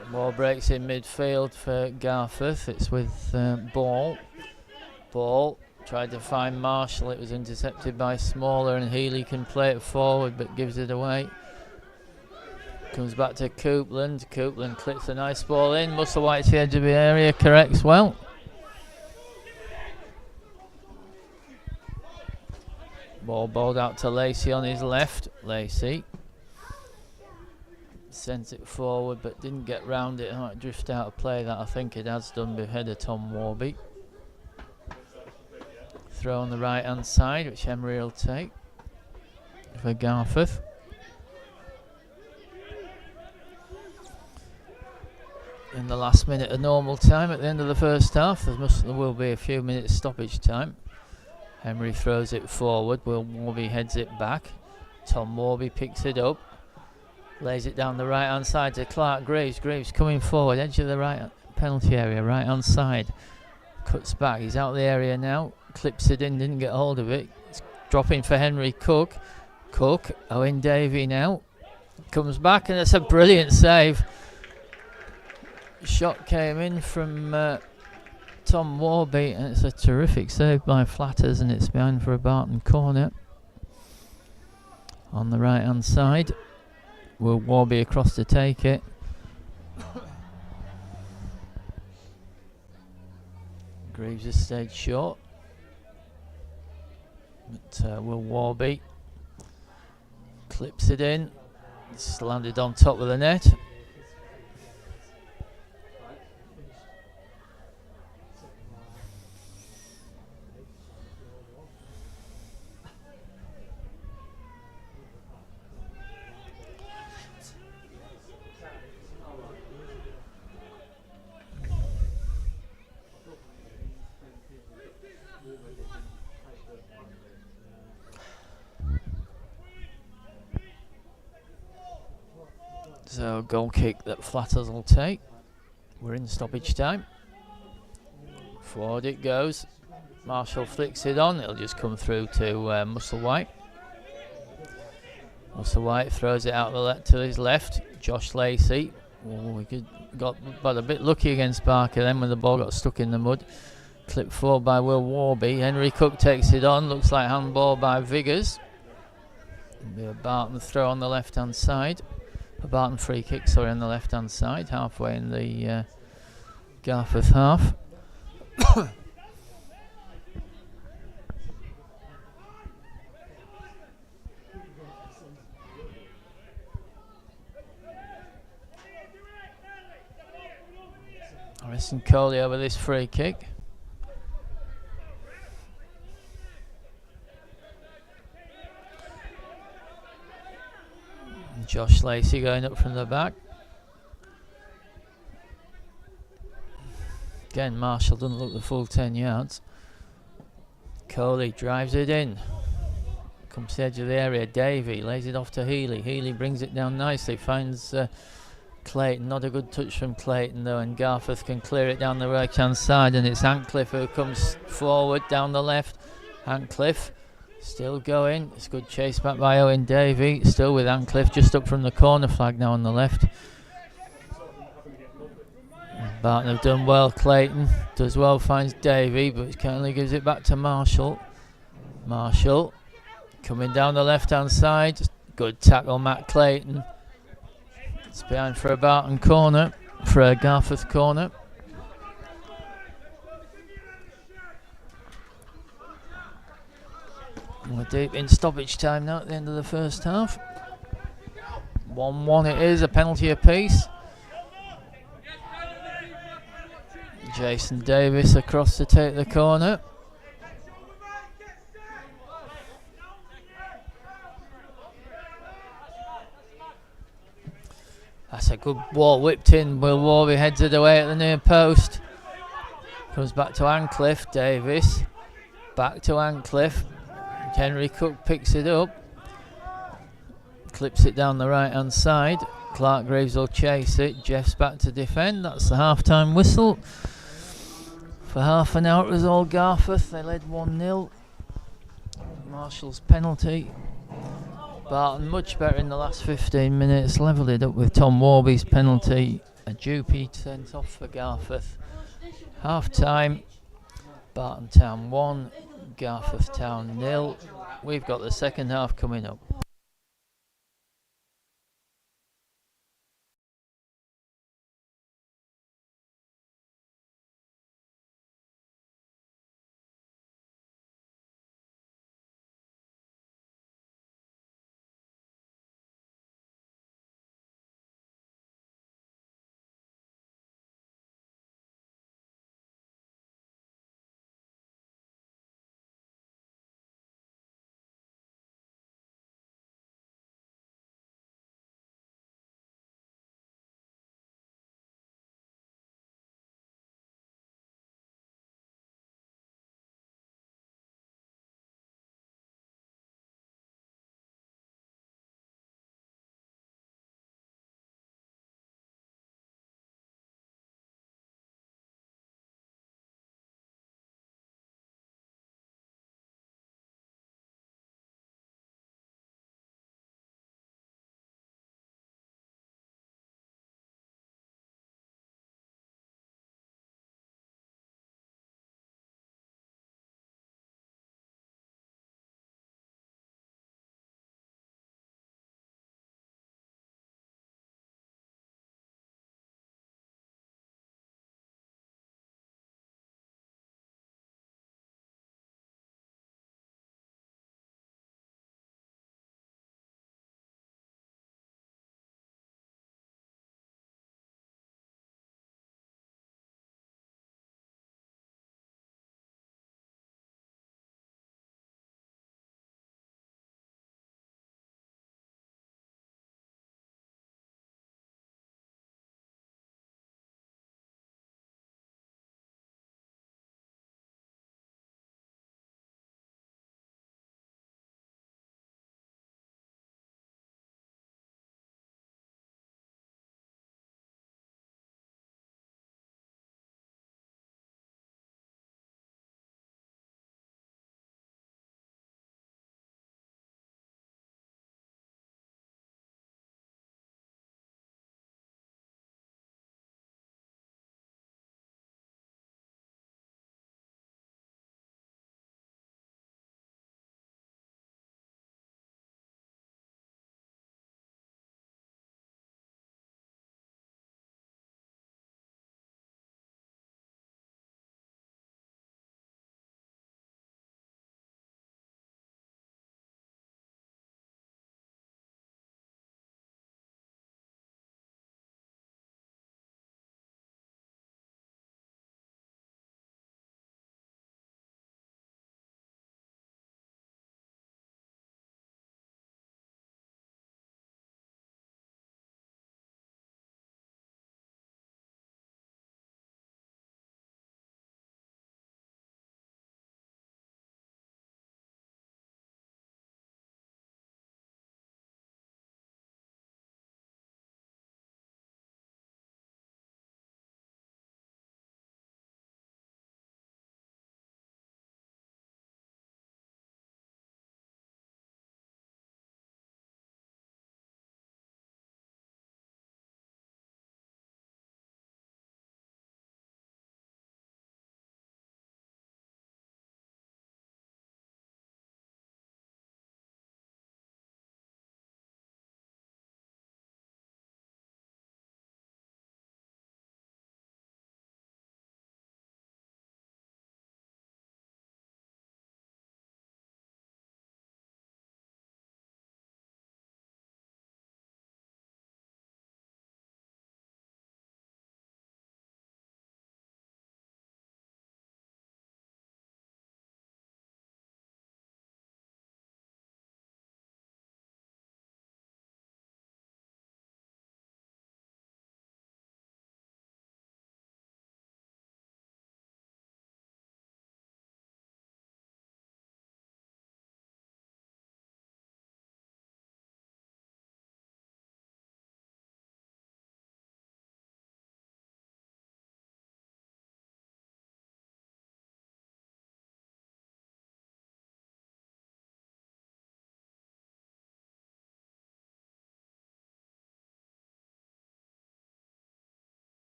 The ball breaks in midfield for Garforth. It's with Ball. Ball tried to find Marshall. It was intercepted by Smaller, and Healy can play it forward but gives it away. Comes back to Coupland. Coupland clips a nice ball in. Musselwhite to the edge of the area. Corrects well. Ball bowled out to Lacey on his left. Lacey sent it forward but didn't get round it. Might drift out of play. That I think it has done ahead of Tom Warby. Throw on the right hand side, which Emery will take for Garforth. In the last minute of normal time at the end of the first half, there will be a few minutes stoppage time. Emery throws it forward. Will Warby heads it back. Tom Warby picks it up, lays it down the right hand side to Clark Graves. Graves coming forward, edge of the right penalty area, right hand side. Cuts back. He's out of the area now. Clips it in, didn't get hold of it. It's dropping for Henry Cook. Cook, Owen Davey now. Comes back, and it's a brilliant save. Shot came in from Tom Warby, and it's a terrific save by Flatters, and it's behind for a Barton corner. On the right hand side, Will Warby across to take it. Greaves has stayed short, but Will Warby clips it in. It's landed on top of the net. So goal kick that Flatters will take. We're in stoppage time. Forward it goes. Marshall flicks it on. It'll just come through to Musselwhite. Musselwhite throws it out to his left. Josh Lacey. Oh, got a bit lucky against Barker then when the ball got stuck in the mud. Clipped forward by Will Warby. Henry Cook takes it on. Looks like handball by Viggers. It'll be a Barton throw on the left hand side. A Barton free kick, sorry, on the left hand side, halfway in the Garforth half. Harrison Coley over this free kick. Josh Lacey going up from the back. Again, Marshall doesn't look the full 10 yards. Coley drives it in. Comes to the edge of the area. Davey lays it off to Healy. Healy brings it down nicely. Finds Clayton. Not a good touch from Clayton though, and Garforth can clear it down the right hand side, and it's Antcliffe who comes forward down the left. Antcliffe still going. It's a good chase back by Owen Davey. Still with Antcliffe just up from the corner flag now on the left. Barton have done well. Clayton does well, finds Davey, but currently gives it back to Marshall. Marshall coming down the left hand side. Good tackle, Matt Clayton. It's behind for a Barton corner, for a Garforth corner. We're deep in stoppage time now at the end of the first half. 1-1 it is, a penalty apiece. Jason Davis across to take the corner. That's a good ball whipped in. Will Warby heads it away at the near post. Comes back to Antcliffe. Davis. Back to Antcliffe. Henry Cook picks it up. Clips it down the right hand side. Clark Graves will chase it. Jeff's back to defend. That's the half time whistle. For half an hour it was all Garforth. They led 1-0. Marshall's penalty. Barton much better in the last 15 minutes, levelled it up with Tom Warby's penalty. A Dupie sent off for Garforth. Half time, Barton Town 1, Garforth Town 0. We've got the second half coming up.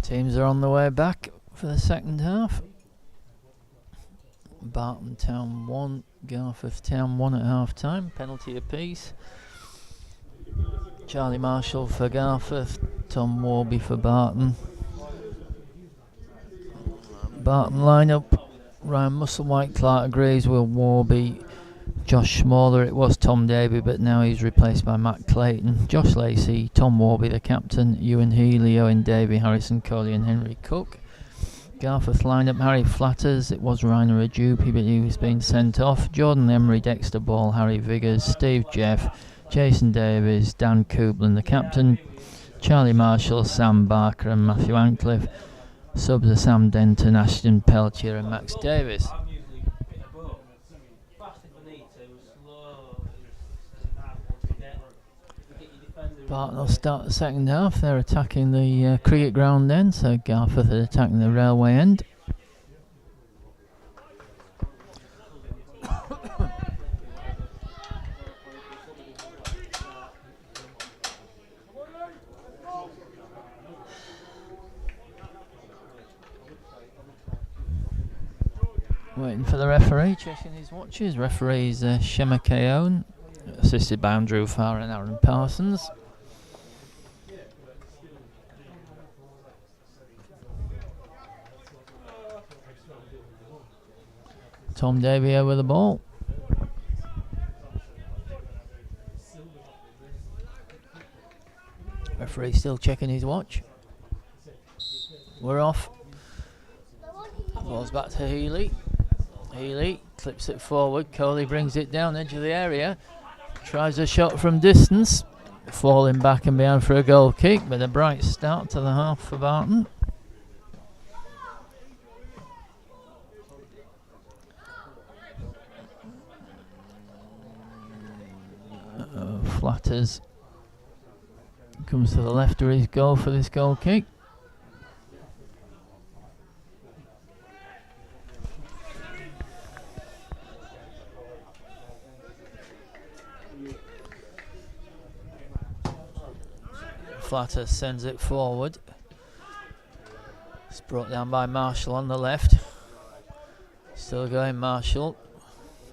Teams are on the way back for the second half. Barton Town 1, Garforth Town 1 at half time, penalty apiece. Charlie Marshall for Garforth, Tom Warby for Barton. Barton lineup: Ryan Musselwhite, Clark agrees with Warby, Josh Smaller. It was Tom Davey, but now he's replaced by Matt Clayton. Josh Lacey, Tom Warby the captain, Ewan Healy, Owen Davey, Harrison Coley and Henry Cook. Garforth lineup: Harry Flatters, it was Rainer Ajupi, but he was being sent off. Jordan Emery, Dexter Ball, Harry Viggers, Steve Jeff, Jason Davies, Dan Coupland the captain, Charlie Marshall, Sam Barker and Matthew Ancliffe. Subs are Sam Denton, Ashton Peltier and Max Davis. Barton will start the second half. They're attacking the cricket ground end, so Garforth are attacking the railway end. Waiting for the referee, checking his watches. Referee's Shema Keown, assisted by Andrew Farr and Aaron Parsons. Tom Davey over the ball. Referee still checking his watch. We're off. Ball's back to Healy. Healy clips it forward. Coley brings it down edge of the area. Tries a shot from distance. Falling back and behind for a goal kick, but a bright start to the half for Barton. Flatters comes to the left of his goal for this goal kick. Flatters sends it forward. It's brought down by Marshall on the left. Still going Marshall.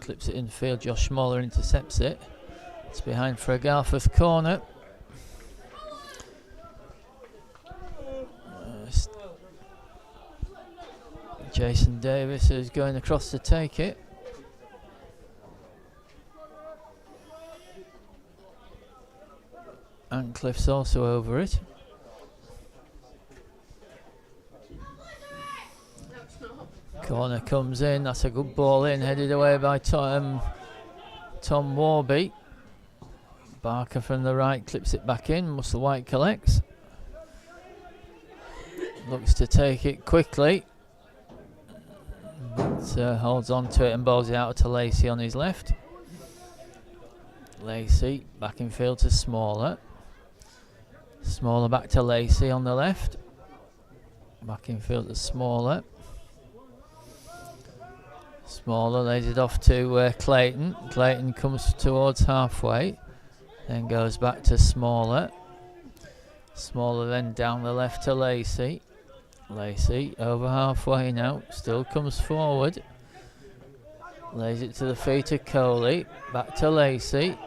Clips it in field. Josh Smaller intercepts it. It's behind for a Garforth corner. Jason Davis is going across to take it. Ancliffe's also over it. Corner comes in. That's a good ball in, headed away by Tom Warby. Barker from the right clips it back in. Musselwhite collects. Looks to take it quickly. But holds on to it and bowls it out to Lacey on his left. Lacey back in field to Smaller. Smaller back to Lacey on the left. Back in field to Smaller. Smaller lays it off to Clayton. Clayton comes towards halfway. Then goes back to Smaller. Smaller then down the left to Lacey. Lacey over halfway now. Still comes forward. Lays it to the feet of Coley. Back to Lacey.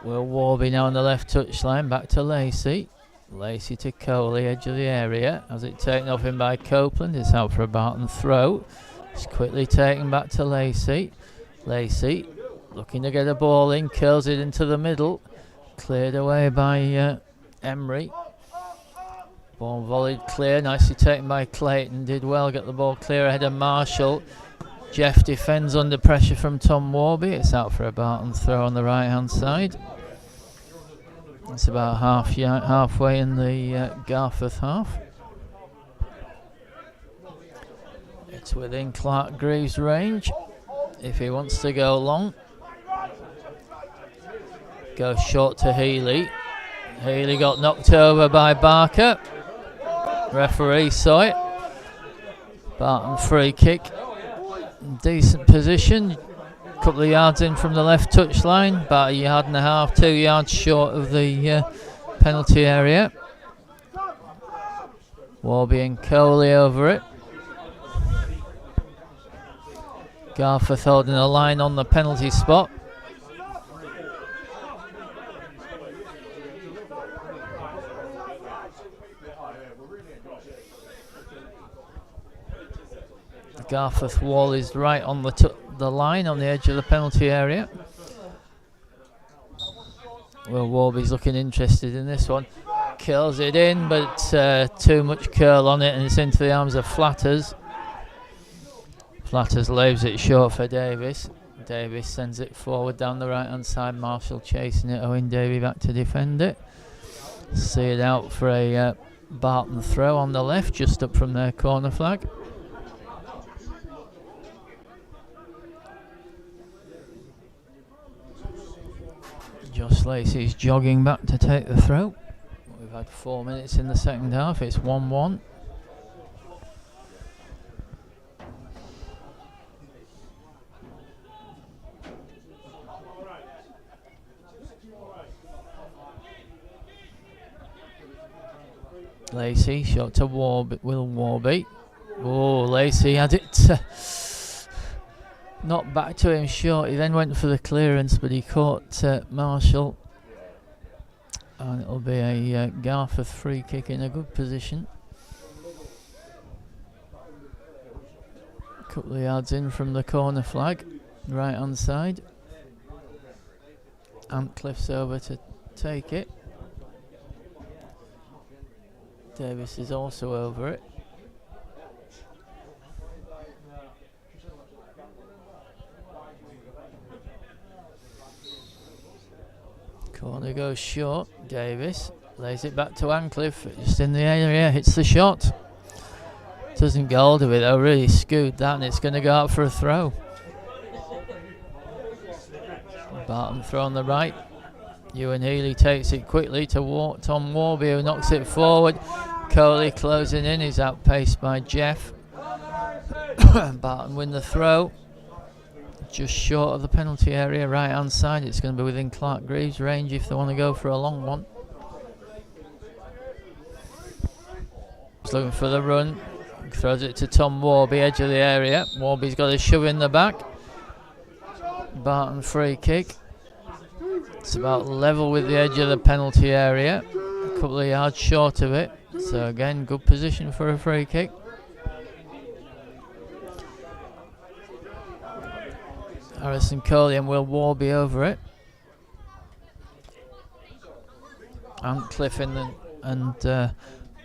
Will Warby now on the left touchline. Back to Lacey. Lacey to Coley, edge of the area. Has it taken off him by Copeland. It's out for a Barton throw. It's quickly taken back to Lacey. Lacey looking to get a ball in. Curls it into the middle. Cleared away by Emery. Ball volleyed clear. Nicely taken by Clayton. Did well. Get the ball clear ahead of Marshall. Jeff defends under pressure from Tom Warby. It's out for a Barton throw on the right hand side. It's about halfway in the Garforth half. It's within Clark Greaves' range if he wants to go long. Goes short to Healy. Healy got knocked over by Barker. Referee saw it. Barton free kick. Decent position. Couple of yards in from the left touchline. About a yard and a half, 2 yards short of the penalty area. Warby and Coley over it. Garforth holding a line on the penalty spot. The Garforth wall is right on the line on the edge of the penalty area. Well, Warby's looking interested in this one. Curls it in, but too much curl on it, and it's into the arms of Flatters. Flatters leaves it short for Davis. Davis sends it forward down the right hand side. Marshall chasing it. Owen Davey back to defend it. See it out for a Barton throw on the left, just up from their corner flag. Josh Lacey's jogging back to take the throw. We've had 4 minutes in the second half. It's 1-1. Lacey, shot to Warby, Will Warby. Oh, Lacey had it knocked back to him short. He then went for the clearance, but he caught Marshall. And it'll be a Garforth free kick in a good position. A couple of yards in from the corner flag, right hand side. Antcliffe's over to take it. Davis is also over it. Corner goes short. Davis lays it back to Antcliffe, just in the area, hits the shot. Doesn't get hold of it though, really scoot that, and it's going to go out for a throw. Barton throw on the right. Ewan Healy takes it quickly to Tom Warby, who knocks it forward. Coley closing in, he's outpaced by Jeff. Barton win the throw. Just short of the penalty area, right hand side. It's going to be within Clark Greaves' range if they want to go for a long one. He's looking for the run. Throws it to Tom Warby, edge of the area. Warby's got a shove in the back. Barton free kick. It's about level with the edge of the penalty area. A couple of yards short of it. So again, good position for a free kick. Harrison Coley and Will Warby over it. Antcliffe and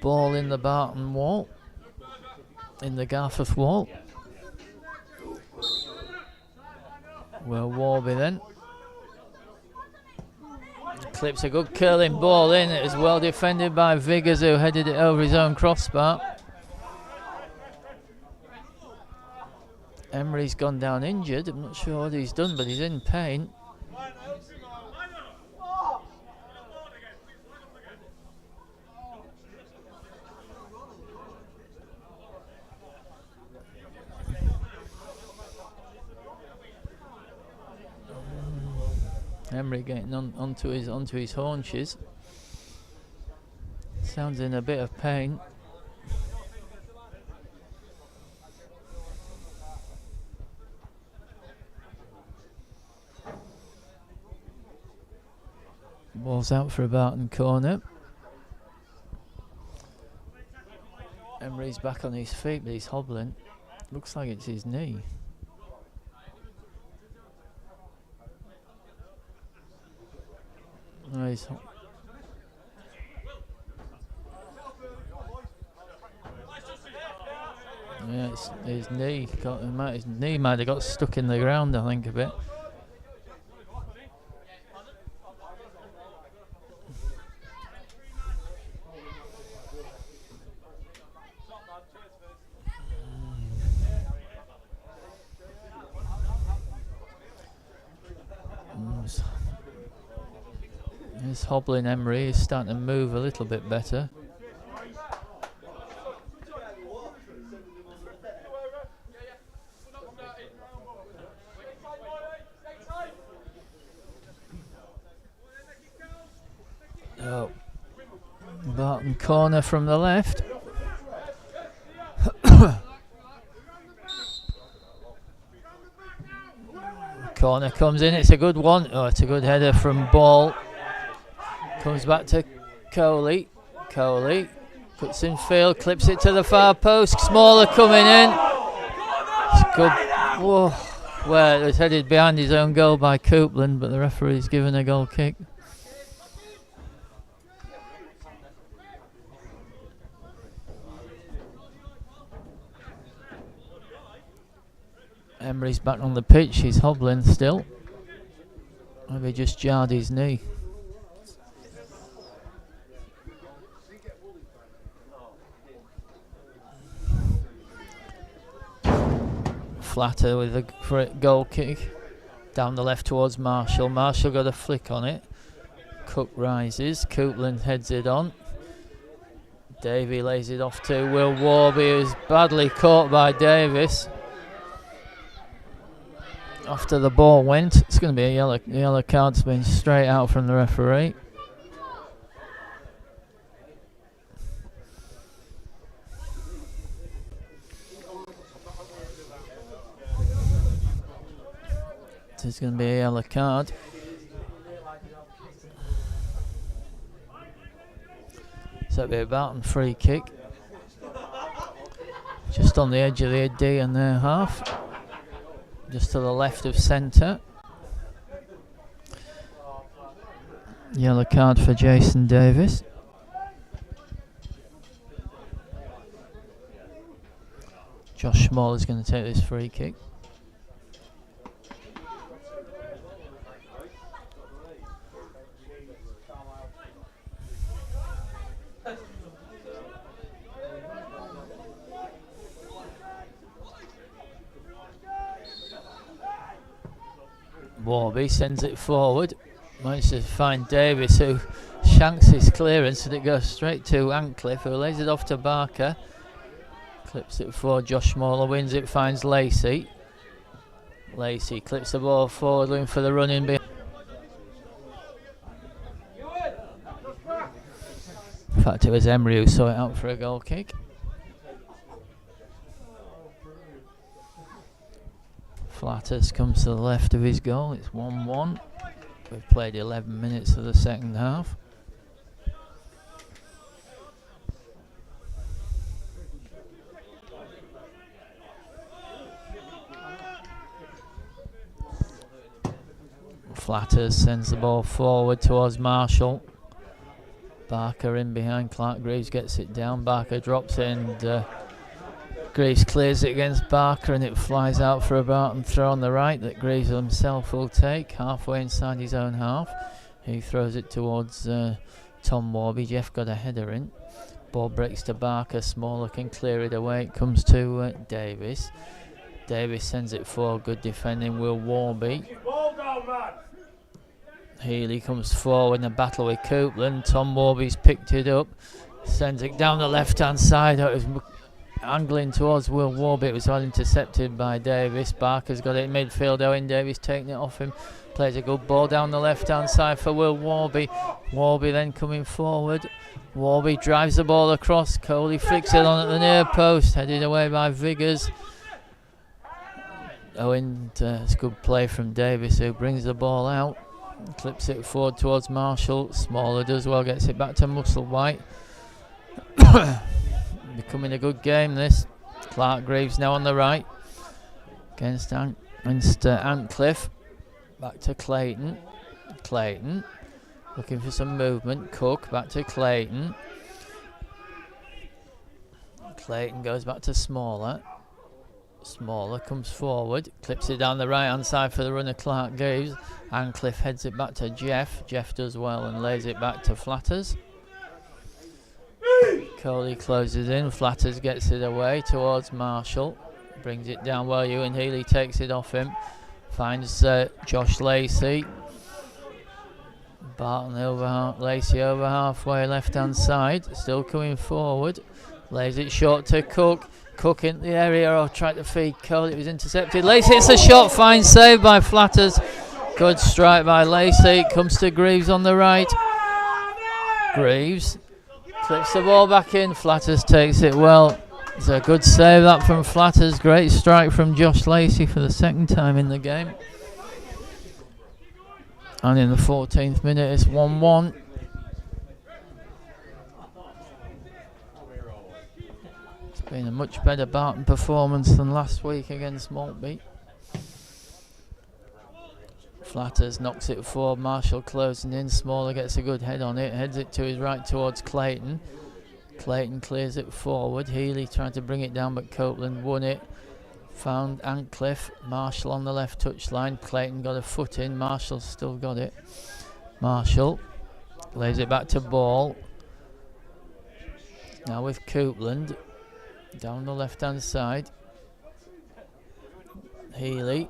ball in the Barton wall. In the Garforth wall. Will Warby then. Clips a good curling ball in. It was well defended by Viggers, who headed it over his own crossbar. Emery's gone down injured. I'm not sure what he's done, but he's in pain. Emery getting onto his haunches. Sounds in a bit of pain. Ball's out for a Barton corner. Emery's back on his feet, but he's hobbling. Looks like it's his knee. No, he's yeah, it's his knee. His knee might have got stuck in the ground, I think, a bit. This hobbling Emery is starting to move a little bit better. Oh. Barton corner from the left. Corner comes in, it's a good one. Oh, it's a good header from Ball. Comes back to Coley. Coley puts in field, clips it to the far post. Smaller coming in. It's good. Whoa. Well, it was headed behind his own goal by Coupland, but the referee's given a goal kick. Emery's back on the pitch, he's hobbling still. Maybe just jarred his knee. Flatter with a goal kick. Down the left towards Marshall. Marshall got a flick on it. Cook rises. Coupland heads it on. Davey lays it off to Will Warby, who's badly caught by Davis. After the ball went, it's going to be a yellow card's been straight out from the referee. There's going to be a yellow card. So it'll be a Barton free kick. Just on the edge of the D and their half. Just to the left of centre. Yellow card for Jason Davis. Josh Small is going to take this free kick. Warby sends it forward, manages to find Davis, who shanks his clearance, and it goes straight to Antcliffe, who lays it off to Barker. Clips it forward, Josh Smaller wins it, finds Lacey. Lacey clips the ball forward, looking for the run in behind. In fact, it was Emery who saw it out for a goal kick. Flatters comes to the left of his goal. It's 1-1. We've played 11 minutes of the second half. Flatters sends the ball forward towards Marshall. Barker in behind. Clark Greaves gets it down. Barker drops it, and Greaves clears it against Barker, and it flies out for a Barton throw on the right that Greaves himself will take halfway inside his own half. He throws it towards Tom Warby. Jeff got a header in. Ball breaks to Barker. Smaller can clear it away. It comes to Davis. Davis sends it forward. Good defending. Will Warby. Healy comes forward in a battle with Coupland. Tom Warby's picked it up. Sends it down the left hand side. It was angling towards Will Warby. It was well intercepted by Davis. Barker's got it in midfield. Owen Davis taking it off him. Plays a good ball down the left hand side for Will Warby. Warby then coming forward. Warby drives the ball across. Coley flicks it on at the near post. Headed away by Viggers. Owen, it's good play from Davis, who brings the ball out. Clips it forward towards Marshall. Smaller does well. Gets it back to Musselwhite. Becoming a good game this. Clark Greaves now on the right against Antcliffe. Back to Clayton. Clayton looking for some movement. Cook back to Clayton. Clayton goes back to Smaller. Smaller comes forward, clips it down the right hand side for the runner Clark Greaves. Antcliffe heads it back to Jeff. Jeff does well and lays it back to Flatters. Coley closes in. Flatters gets it away towards Marshall. Brings it down well. Ewan Healy takes it off him. Finds Josh Lacey. Barton over Lacey over halfway left hand side. Still coming forward. Lays it short to Cook. Cook in the area. Tried to feed Coley. It was intercepted. Lacey hits a shot. Fine save by Flatters. Good strike by Lacey. Comes to Greaves on the right. Greaves clips the ball back in. Flatters takes it well. It's a good save that from Flatters. Great strike from Josh Lacey for the second time in the game. And in the 14th minute, it's 1-1. It's been a much better Barton performance than last week against Maltby. Flatters knocks it forward, Marshall closing in, Smaller gets a good head on it, heads it to his right towards Clayton. Clayton clears it forward, Healy tried to bring it down but Copeland won it. Found Antcliffe, Marshall on the left touchline, Clayton got a foot in, Marshall still got it. Marshall lays it back to Ball. Now with Copeland, down the left hand side. Healy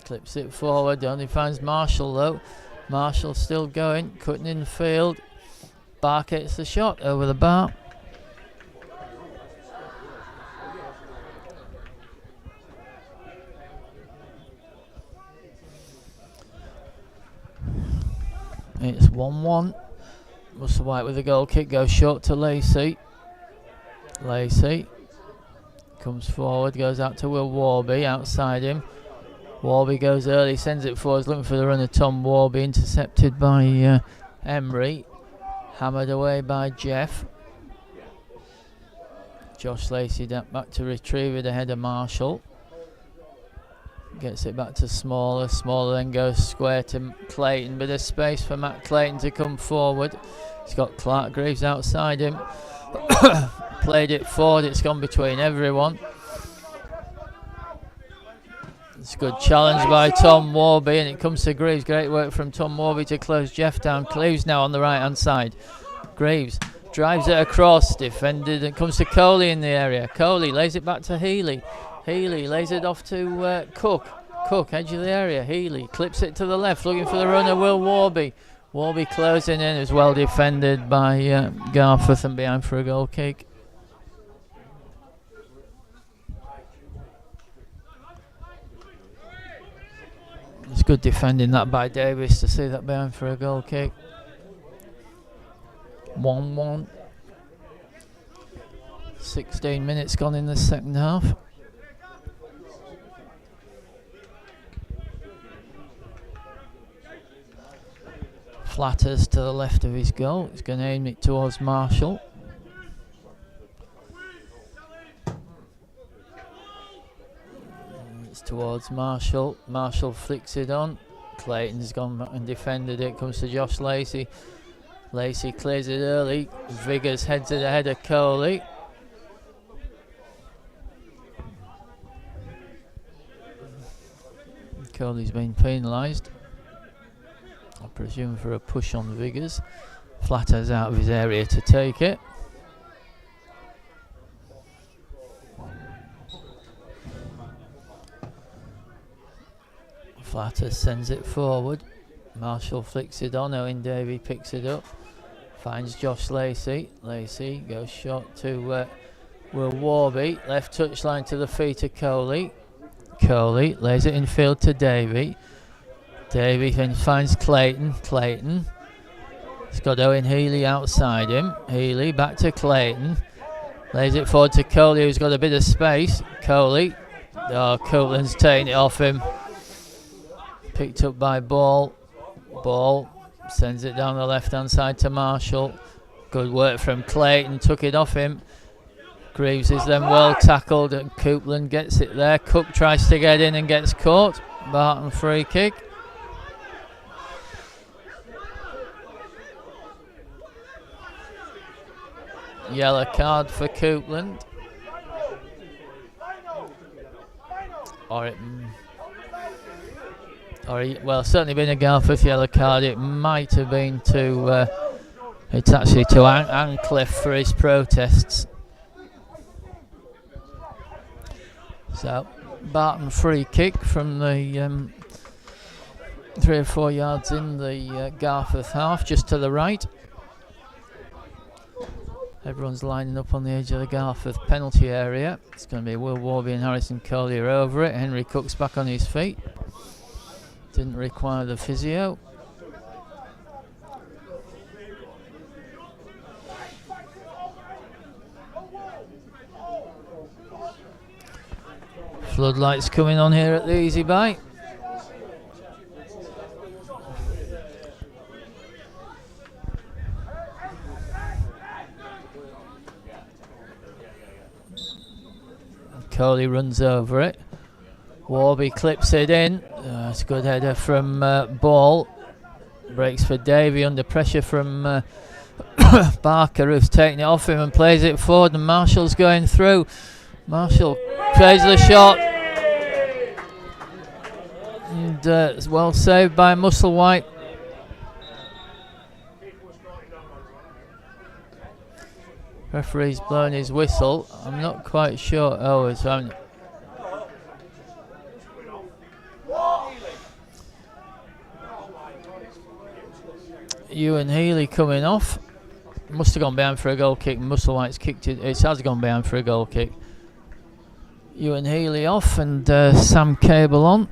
clips it forward, only finds Marshall though. Marshall still going, cutting in the field. Bark hits the shot over the bar. It's 1-1. Russell White with a goal kick, goes short to Lacey. Lacey comes forward, goes out to Will Warby, outside him. Warby goes early, sends it forward, looking for the runner Tom Warby, intercepted by Emery. Hammered away by Jeff. Josh Lacey back to retrieve it ahead of Marshall. Gets it back to Smaller. Smaller then goes square to Clayton. Bit of space for Matt Clayton to come forward. He's got Clark Greaves outside him. Played it forward. It's gone between everyone. It's a good challenge by Tom Warby, and it comes to Greaves. Great work from Tom Warby to close Jeff down. Greaves now on the right hand side. Greaves drives it across, defended, and comes to Coley in the area. Coley lays it back to Healy. Healy lays it off to Cook. Cook, edge of the area. Healy clips it to the left, looking for the runner, Will Warby. Warby closing in, is well defended by Garforth and behind for a goal kick. It's good defending that by Davis to see that behind for a goal kick. 1-1. 16 minutes gone in the second half. Flatters to the left of his goal. He's going to aim it towards Marshall. It's towards Marshall. Marshall flicks it on. Clayton's gone back and defended it. Comes to Josh Lacey. Lacey clears it early. Viggers heads it ahead of Coley. Coley's been penalised, I presume for a push on Viggers. Flatters out of his area to take it. Flatters sends it forward. Marshall flicks it on. Owen Davey picks it up. Finds Josh Lacey. Lacey goes short to Will Warby. Left touchline to the feet of Coley. Coley lays it in field to Davey. Davey then finds Clayton. Clayton. He's got Owen Healy outside him. Healy back to Clayton. Lays it forward to Coley, who's got a bit of space. Coley. Oh, Copeland's taking it off him. Picked up by Ball. Ball sends it down the left hand side to Marshall. Good work from Clayton, took it off him. Greaves is then well tackled and Copeland gets it there. Cook tries to get in and gets caught. Barton free kick. Yellow card for Copeland. Well, certainly been a Garforth yellow card. It might have been to it's actually to Antcliffe for his protests. So Barton free kick from the 3 or 4 yards in the Garforth half, just to the right. Everyone's lining up on the edge of the Garforth penalty area. It's going to be Will Warby and Harrison Collier over it. Henry Cook's back on his feet. Didn't require the physio. Floodlights coming on here at the Easy Buy. Coley runs over it. Warby clips it in. It's a good header from Ball. Breaks for Davey under pressure from Barker, who's taking it off him and plays it forward, and Marshall's going through. Marshall plays the shot. And it's well saved by Musselwhite. Referee's blown his whistle. I'm not quite sure. Oh, it's on. Ewan Healy coming off. Must have gone behind for a goal kick. Musselwhite's kicked it. It has gone behind for a goal kick. Ewan Healy off and Sam Cable on.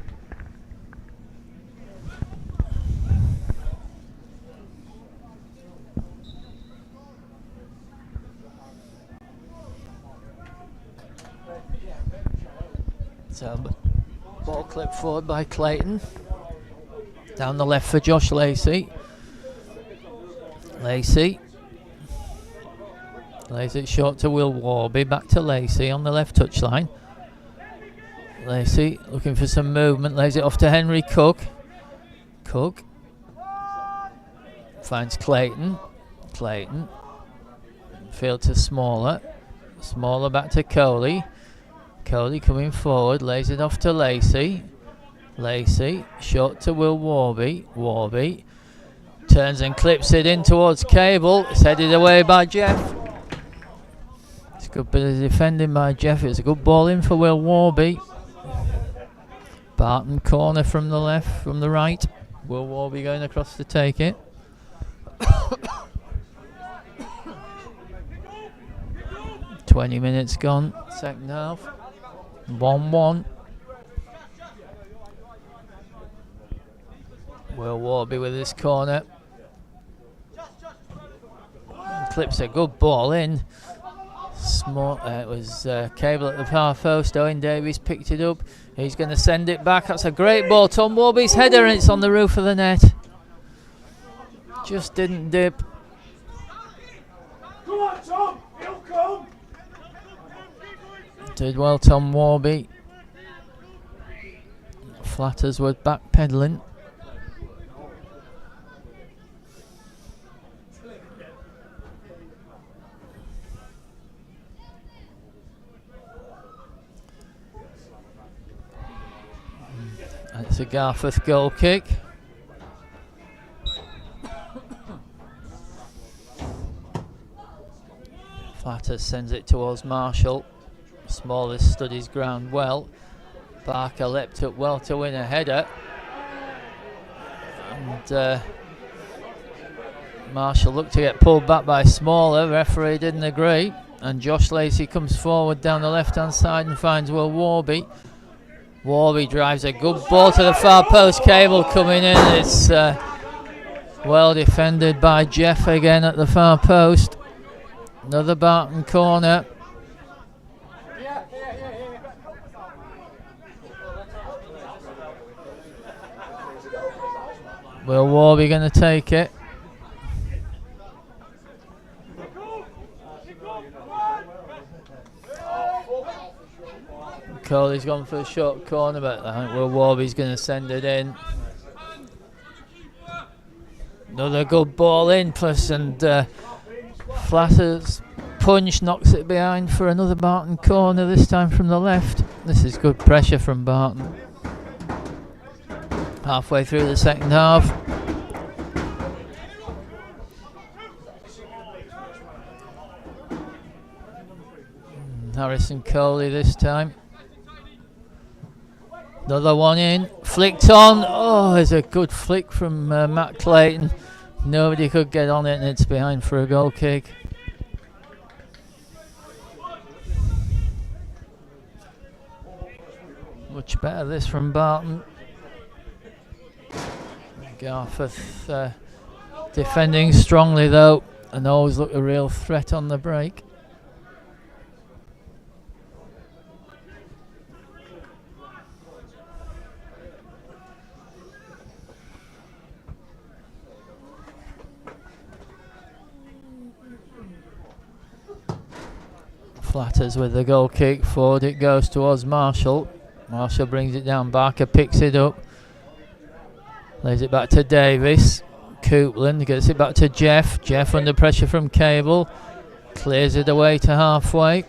So ball clipped forward by Clayton. Down the left for Josh Lacey. Lacey lays it short to Will Warby. Back to Lacey on the left touchline. Lacey looking for some movement. Lays it off to Henry Cook. Cook finds Clayton. Clayton. Field to Smaller. Smaller back to Coley. Coley coming forward. Lays it off to Lacey. Lacey short to Will Warby. Warby turns and clips it in towards Cable. It's headed away by Jeff. It's a good bit of defending by Jeff. It's a good ball in for Will Warby. Barton corner from the left, from the right. Will Warby going across to take it. 20 minutes gone, second half. 1-1. Will Warby with his corner. Clips a good ball in. Small. It was Cable at the far post. Owen Davies picked it up. He's going to send it back. That's a great ball. Tom Warby's header, and it's on the roof of the net. Just didn't dip. Come on, Tom. He'll come. Did well, Tom Warby. Flatters were back pedalling. It's a Garforth goal kick. Flatters sends it towards Marshall. Smaller stood his ground well. Barker leapt up well to win a header. And Marshall looked to get pulled back by Smaller. Referee didn't agree. And Josh Lacey comes forward down the left hand side and finds Will Warby. Warby drives a good ball to the far post. Cable coming in. It's well defended by Jeff again at the far post. Another Barton corner. Will Warby going to take it? Coley's gone for a short corner, but I think Will Warby's going to send it in. Another good ball in, plus, and Flatters punch knocks it behind for another Barton corner, this time from the left. This is good pressure from Barton. Halfway through the second half. Harrison Coley this time. Another one in, flicked on. Oh, there's a good flick from Matt Clayton. Nobody could get on it, and it's behind for a goal kick. Much better this from Barton. Garforth defending strongly though, and always look a real threat on the break. Flatters with the goal kick. Forward it goes towards Marshall. Marshall brings it down. Barker picks it up. Lays it back to Davis. Coupland gets it back to Jeff. Jeff under pressure from Cable. Clears it away to halfway.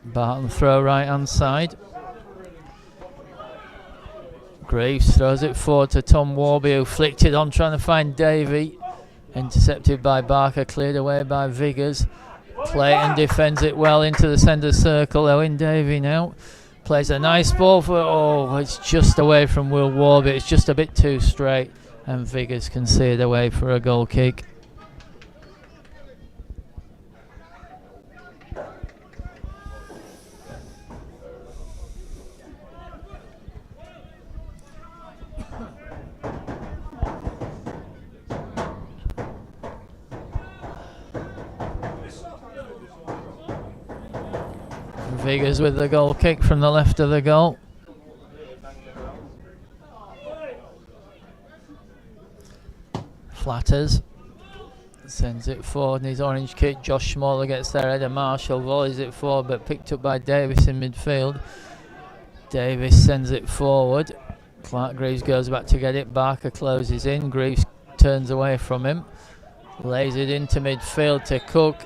Barton throw right hand side. Greaves throws it forward to Tom Warby, who flicked it on trying to find Davey. Intercepted by Barker, cleared away by Viggers. Clayton defends it well into the centre circle. Owen Davey now plays a nice ball for, oh, it's just away from Will Warby. It's just a bit too straight, and Viggers can see it away for a goal kick. Viggers with the goal kick from the left of the goal. Flatters sends it forward in his orange kit. Josh Smaller gets there ahead of Marshall, volleys it forward but picked up by Davis in midfield. Davis sends it forward. Clark Greaves goes back to get it. Barker closes in. Greaves turns away from him. Lays it into midfield to Cook.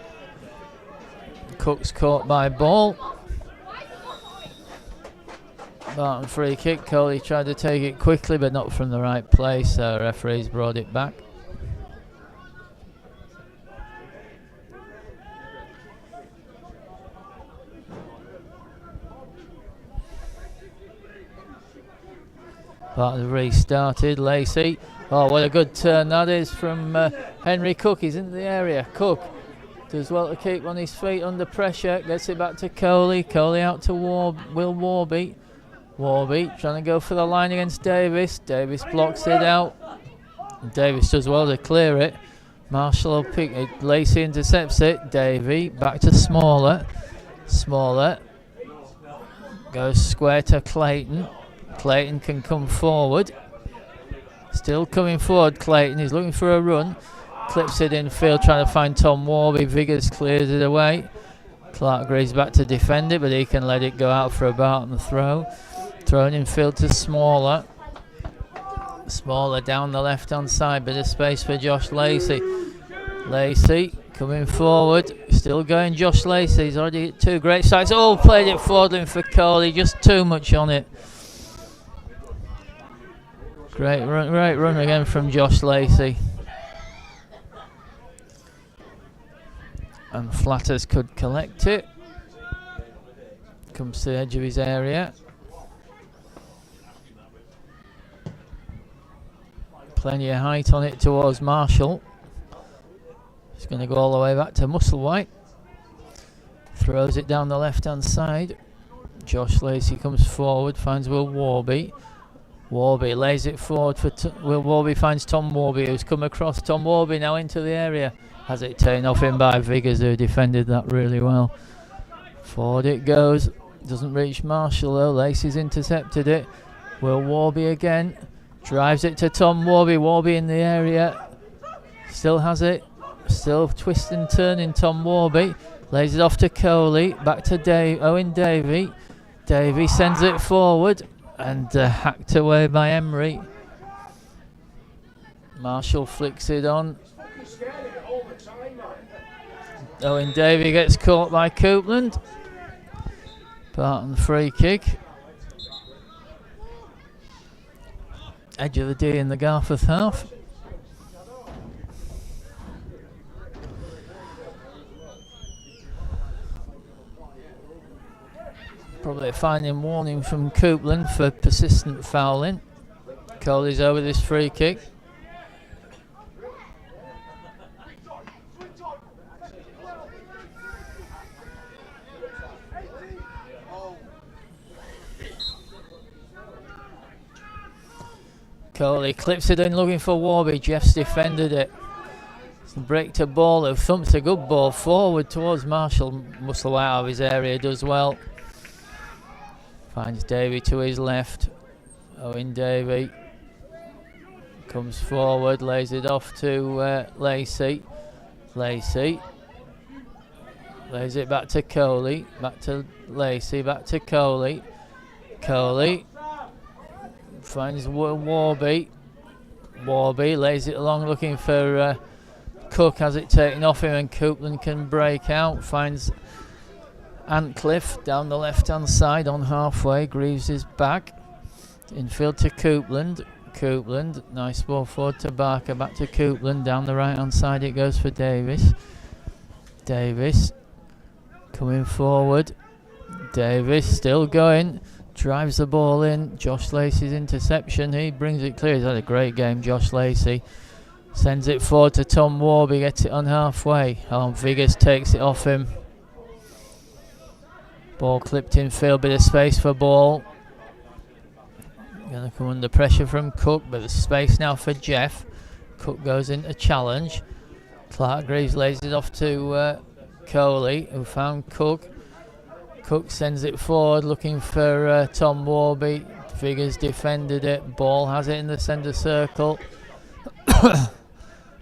Cook's caught by ball. Barton free kick. Coley tried to take it quickly but not from the right place, so referees brought it back. Barton restarted. Lacey. Oh, what a good turn that is from Henry Cook. He's in the area. Cook does well to keep on his feet under pressure. Gets it back to Coley. Coley out to Will Warby. Warby trying to go for the line against Davis. Davis blocks it out. Davis does well to clear it. Marshall will pick it. Lacey intercepts it. Davey back to Smaller. Smaller goes square to Clayton. Clayton can come forward. Still coming forward, Clayton. He's looking for a run. Clips it in field, trying to find Tom Warby. Viggers clears it away. Clark Greaves back to defend it, but he can let it go out for a Barton throw. Thrown in field to Smaller. Smaller down the left hand side, bit of space for Josh Lacey. Lacey coming forward, still going Josh Lacey. He's already hit two great strikes. Oh, played it forward for Coley, just too much on it. Great run again from Josh Lacey. And Flatters could collect it. Comes to the edge of his area. Plenty of height on it towards Marshall. He's going to go all the way back to Musselwhite. Throws it down the left hand side. Josh Lacey comes forward, finds Will Warby. Warby lays it forward for Will Warby, finds Tom Warby, who's come across. Tom Warby now into the area. Has it taken off him by Viggers, who defended that really well. Forward it goes. Doesn't reach Marshall though. Lacey's intercepted it. Will Warby again. Drives it to Tom Warby. Warby in the area. Still has it. Still twist and turning Tom Warby. Lays it off to Coley. Back to Owen Davey. Davey sends it forward. And hacked away by Emery. Marshall flicks it on. Owen Davey gets caught by Coupland. Barton free kick. Edge of the D in the Garforth half. Probably a fine and warning from Coupland for persistent fouling. Coley's over this free kick. Coley clips it in looking for Warby. Jeff's defended it. Break to ball, who thumps a good ball forward towards Marshall. Muscle out of his area, does well. Finds Davey to his left. Owen Davey comes forward, lays it off to Lacey. Lacey Lays it back to Coley. Back to Lacey. Back to Coley. Coley finds Warby. Warby lays it along looking for Cook. Has it taken off him and Coupland can break out. Finds Antcliffe down the left hand side on halfway. Greaves is back. Infield to Coupland. Coupland, nice ball forward to Barker. Back to Coupland. Down the right hand side it goes for Davis. Davis coming forward. Davis still going. Drives the ball in. Josh Lacey's interception. He brings it clear. He's had a great game, Josh Lacey. Sends it forward to Tom Warby. Gets it on halfway. Viggers takes it off him. Ball clipped in field. Bit of space for ball. Going to come under pressure from Cook. But there's space now for Jeff. Cook goes into challenge. Clark Greaves lays it off to Coley, who found Cook. Cook sends it forward looking for Tom Warby. Figures defended it. Ball has it in the centre circle.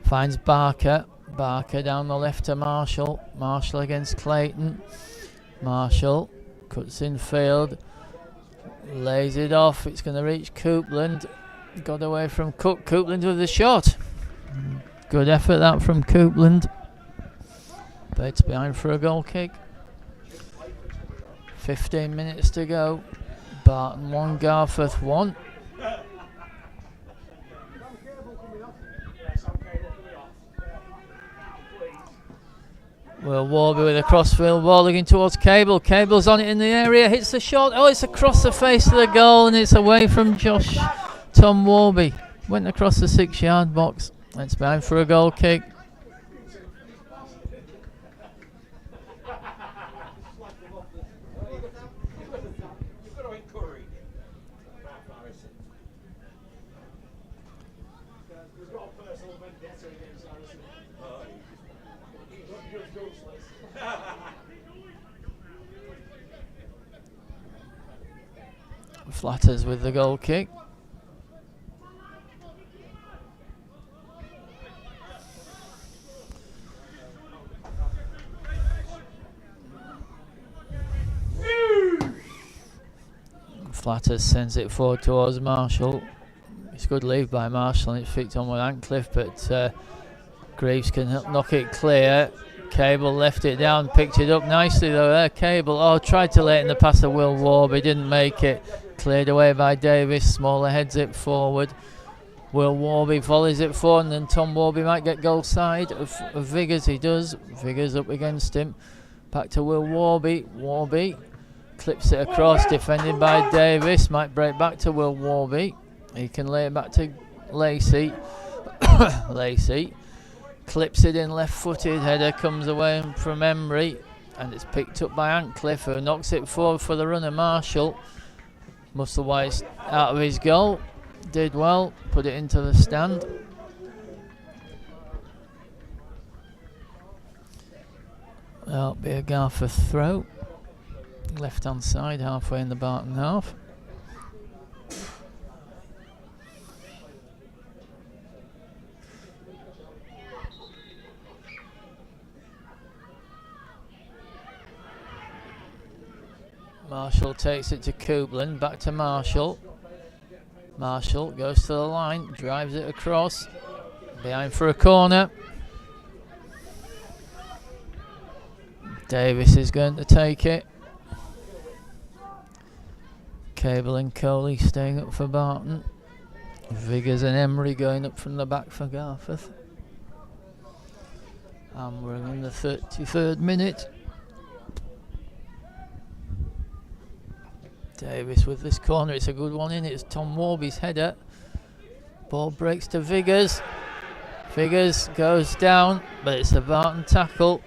Finds Barker. Barker down the left to Marshall. Marshall against Clayton. Marshall cuts in field. Lays it off. It's going to reach Coupland. Got away from Cook. Coupland with the shot. Good effort that from Coupland. But it's behind for a goal kick. 15 minutes to go. Barton 1, Garforth 1. Will Warby with a crossfield ball looking towards Cable. Cable's on it in the area. Hits the shot. Oh, it's across the face of the goal and it's away from Tom Warby. Went across the 6-yard box. It's behind for a goal kick. Flatters with the goal kick. Flatters sends it forward towards Marshall. It's a good leave by Marshall and it's flicked on with Antcliffe, but Greaves can knock it clear. Cable left it down, picked it up nicely though there. Cable, tried to lay it in the pass of Will Warby, didn't make it. Cleared away by Davis, Smaller heads it forward. Will Warby volleys it forward and then Tom Warby might get goal side of Viggers, he does. Viggers up against him. Back to Will Warby. Warby clips it across, defended by Davis. Might break back to Will Warby. He can lay it back to Lacey. Lacey clips it in left-footed. Header comes away from Emery. And it's picked up by Antcliffe, who knocks it forward for the runner Marshall. Musselwhite's out of his goal. Did well. Put it into the stand. That'll be a Garforth throw. Left hand side, halfway in the Barton half. Marshall takes it to Coupland, back to Marshall. Marshall goes to the line, drives it across, behind for a corner. Davis is going to take it. Cable and Coley staying up for Barton. Viggers and Emery going up from the back for Garforth. And we're in the 33rd minute. Davis with this corner, it's a good one in. It's Tom Warby's header. Ball breaks to Viggers. Viggers goes down, but it's a Barton tackle.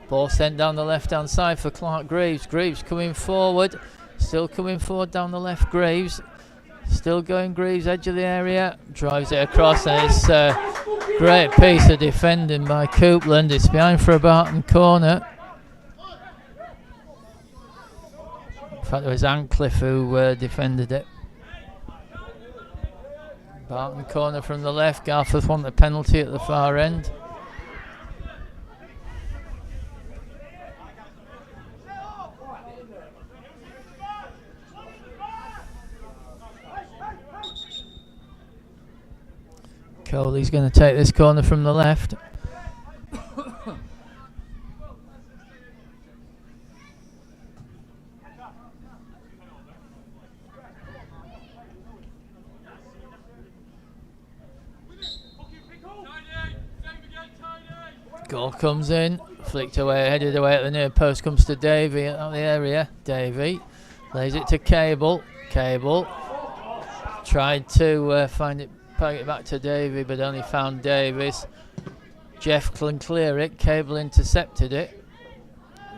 Ball sent down the left hand side for Clark Greaves. Greaves coming forward, still coming forward down the left. Greaves still going. Greaves edge of the area, drives it across, and it's a great piece of defending by Coupland. It's behind for a Barton corner. In fact, it was Antcliffe who defended it. Barton corner from the left. Garforth won the penalty at the far end. Coley's going to take this corner from the left. Goal comes in, flicked away, headed away at the near post, comes to Davey out of the area. Davey lays it to Cable. Cable tried to find it, peg it back to Davey, but only found Davis. Jeff can clear it. Cable intercepted it.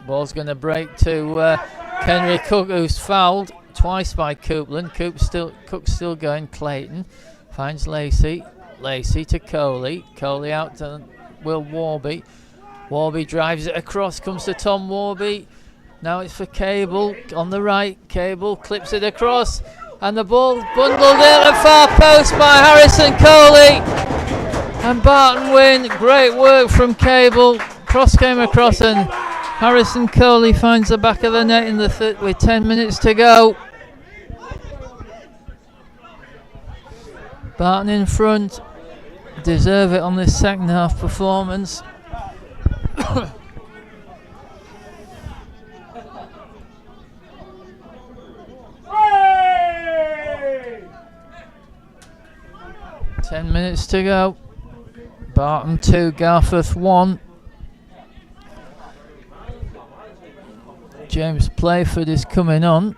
Ball's going to break to Henry Cook, who's fouled twice by Coupland. Cook's still going. Clayton finds Lacey. Lacey to Coley. Coley out to Will Warby. Warby drives it across, comes to Tom Warby. Now it's for Cable on the right. Cable clips it across, and the ball bundled in at the far post by Harrison Coley. And Barton win. Great work from Cable. Cross came across, and Harrison Coley finds the back of the net in the with 10 minutes to go. Barton in front. Deserve it on this second half performance. Hey! 10 minutes to go. Barton 2, Garforth 1. James Playford is coming on.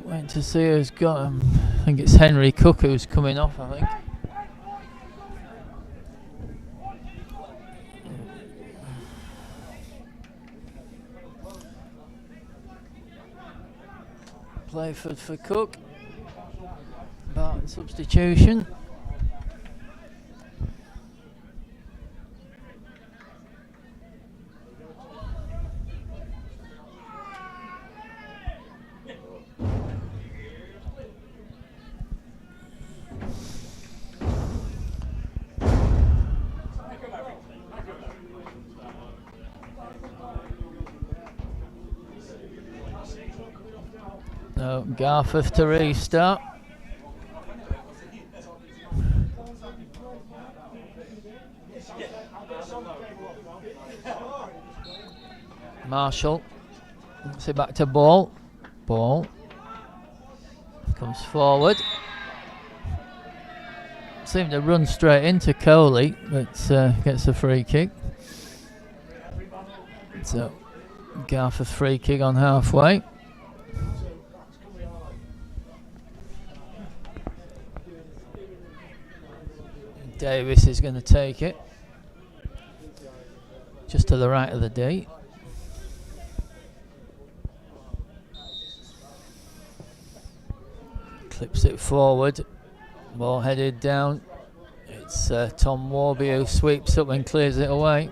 Waiting to see who's got him. I think it's Henry Cook who's coming off, I think. Playford for Cook. Barton substitution. No, Garforth to restart. Marshall. Gets it back to Ball. Ball. Comes forward. Seemed to run straight into Coley, but gets a free kick. So, Garforth free kick on halfway. Davis is going to take it. Just to the right of the D. Clips it forward. Ball headed down. It's Tom Warby who sweeps up and clears it away.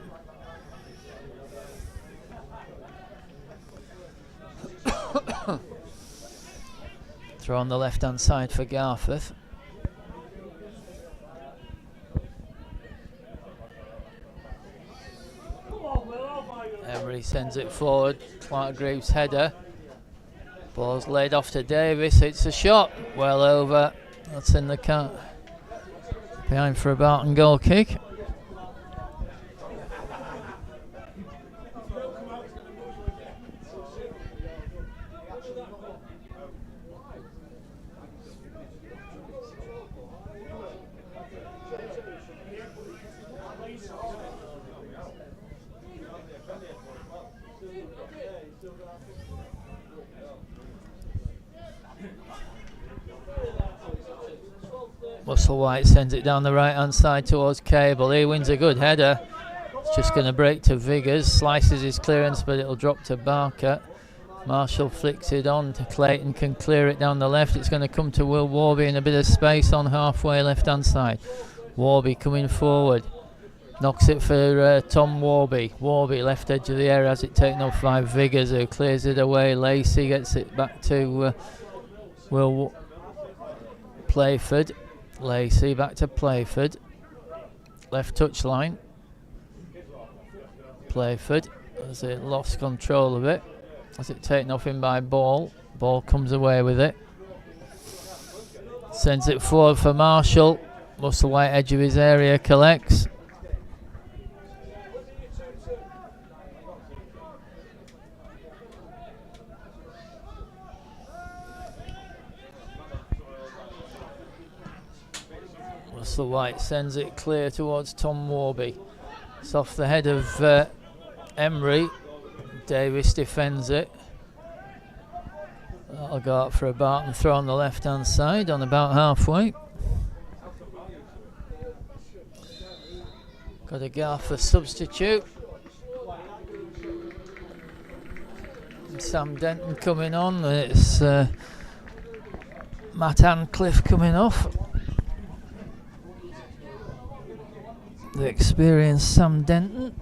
Throw on the left hand side for Garforth. Emery sends it forward. Clark Greaves header. Ball's laid off to Davis. It's a shot. Well over. That's in the cut. Behind for a Barton goal kick. Musselwhite sends it down the right hand side towards Cable. He wins a good header. It's just going to break to Viggers. Slices his clearance, but it'll drop to Barker. Marshall flicks it on to Clayton, can clear it down the left. It's going to come to Will Warby in a bit of space on halfway left hand side. Warby coming forward. Knocks it for Tom Warby. Warby left edge of the area, has it taken off by Viggers, who clears it away. Lacey gets it back to Will Playford. Lacey back to Playford. Left touch line. Playford has it lost control of it. Has it taken off him by Ball. Ball comes away with it. Sends it forward for Marshall. Musselwhite edge of his area collects. Musselwhite sends it clear towards Tom Warby. It's off the head of Emery. Davis defends it. That'll go up for a Barton throw on the left hand side on about halfway. Got a Garforth substitute. Sam Denton coming on. It's Matt Ancliffe coming off. The experienced Sam Denton.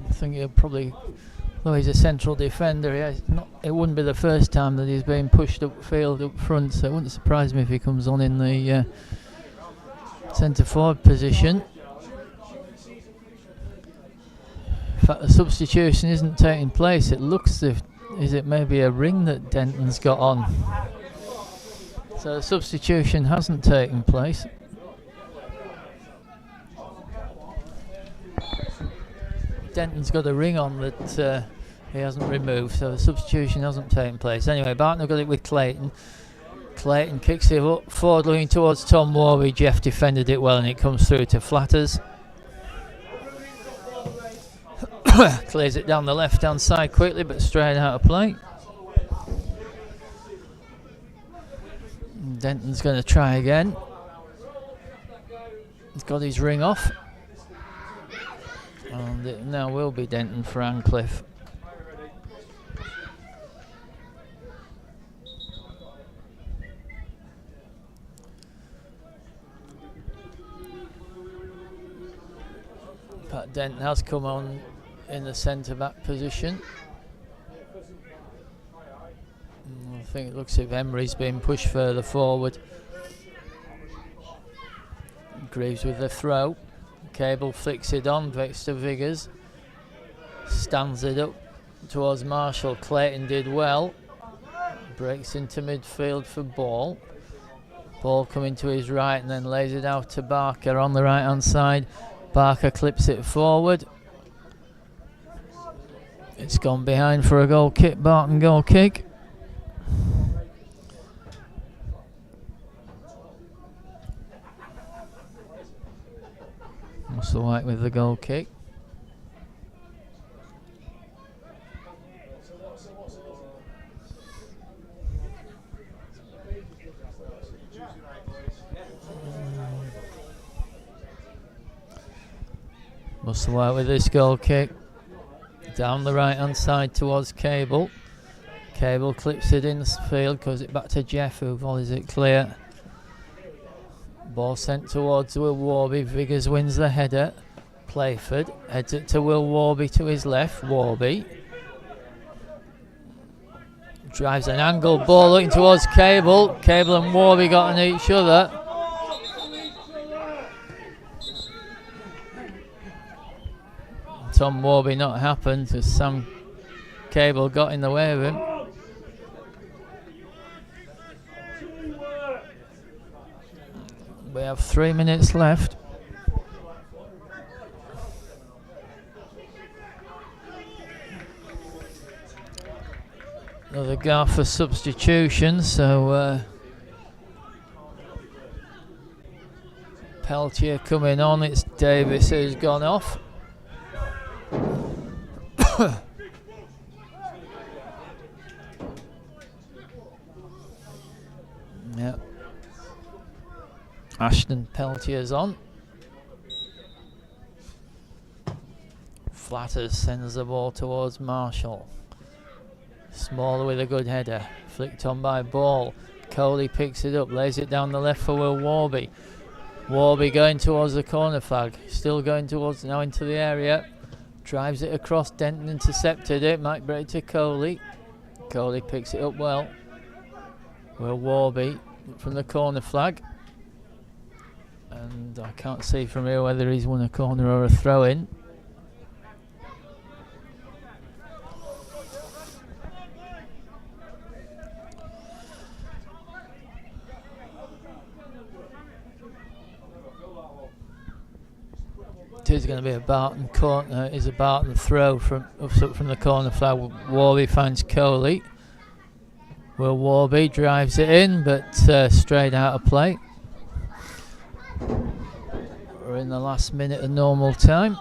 I think he'll probably, though he's a central defender, it wouldn't be the first time that he's been pushed upfield up front, so it wouldn't surprise me if he comes on in the centre forward position. In fact, the substitution isn't taking place. It looks as if, is it maybe a ring that Denton's got on? So the substitution hasn't taken place. Denton's got a ring on that he hasn't removed, so the substitution hasn't taken place. Anyway, Barton have got it with Clayton. Clayton kicks it up forward, looking towards Tom Warby. Jeff defended it well, and it comes through to Flatters. Clears it down the left-hand side quickly, but straight out of play. Denton's going to try again. He's got his ring off. And it now will be Denton for Ancliffe. Pat Denton has come on in the centre back position. I think it looks as if Emery's been pushed further forward. Greaves with the throw. Cable flicks it on, Vexter Viggers stands it up towards Marshall. Clayton did well, breaks into midfield for Ball. Ball coming to his right and then lays it out to Barker on the right hand side. Barker clips it forward. It's gone behind for a goal kick, Barton goal kick. Musselwhite with the goal kick. Musselwhite with this goal kick. Down the right hand side towards Cable. Cable clips it in the field, goes it back to Jeff, who volleys it clear. Ball sent towards Will Warby. Viggers wins the header. Playford heads it to Will Warby to his left. Warby drives an angled ball looking towards Cable. Cable and Warby got on each other. Tom Warby not happened because Sam Cable got in the way of him. We have 3 minutes left. Another Garforth substitution, so Peltier coming on. It's Davis who's gone off. Yep. Ashton Peltier's on. Flatters sends the ball towards Marshall. Smaller with a good header. Flicked on by Ball. Coley picks it up, lays it down the left for Will Warby. Warby going towards the corner flag. Still going towards now into the area. Drives it across. Denton intercepted it. Might break to Coley. Coley picks it up well. Will Warby from the corner flag. And I can't see from here whether he's won a corner or a throw in. It is going to be a Barton corner. Is a Barton throw from the corner flag. Warby finds Coley. Will Warby drives it in, but straight out of play. We're in the last minute of normal time.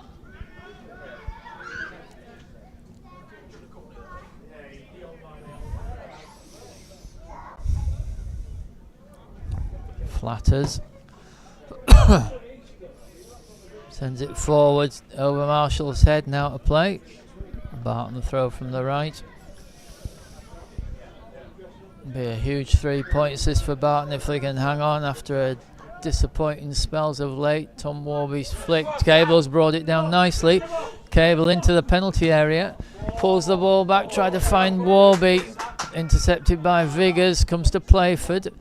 Flatters. Sends it forward over Marshall's head, now to play. Barton throw from the right. Be a huge 3-point assist for Barton if they can hang on after a disappointing spells of late. Tom Warby's flicked. Cable's brought it down nicely. Cable into the penalty area. Pulls the ball back, tried to find Warby. Intercepted by Viggers. Comes to Playford.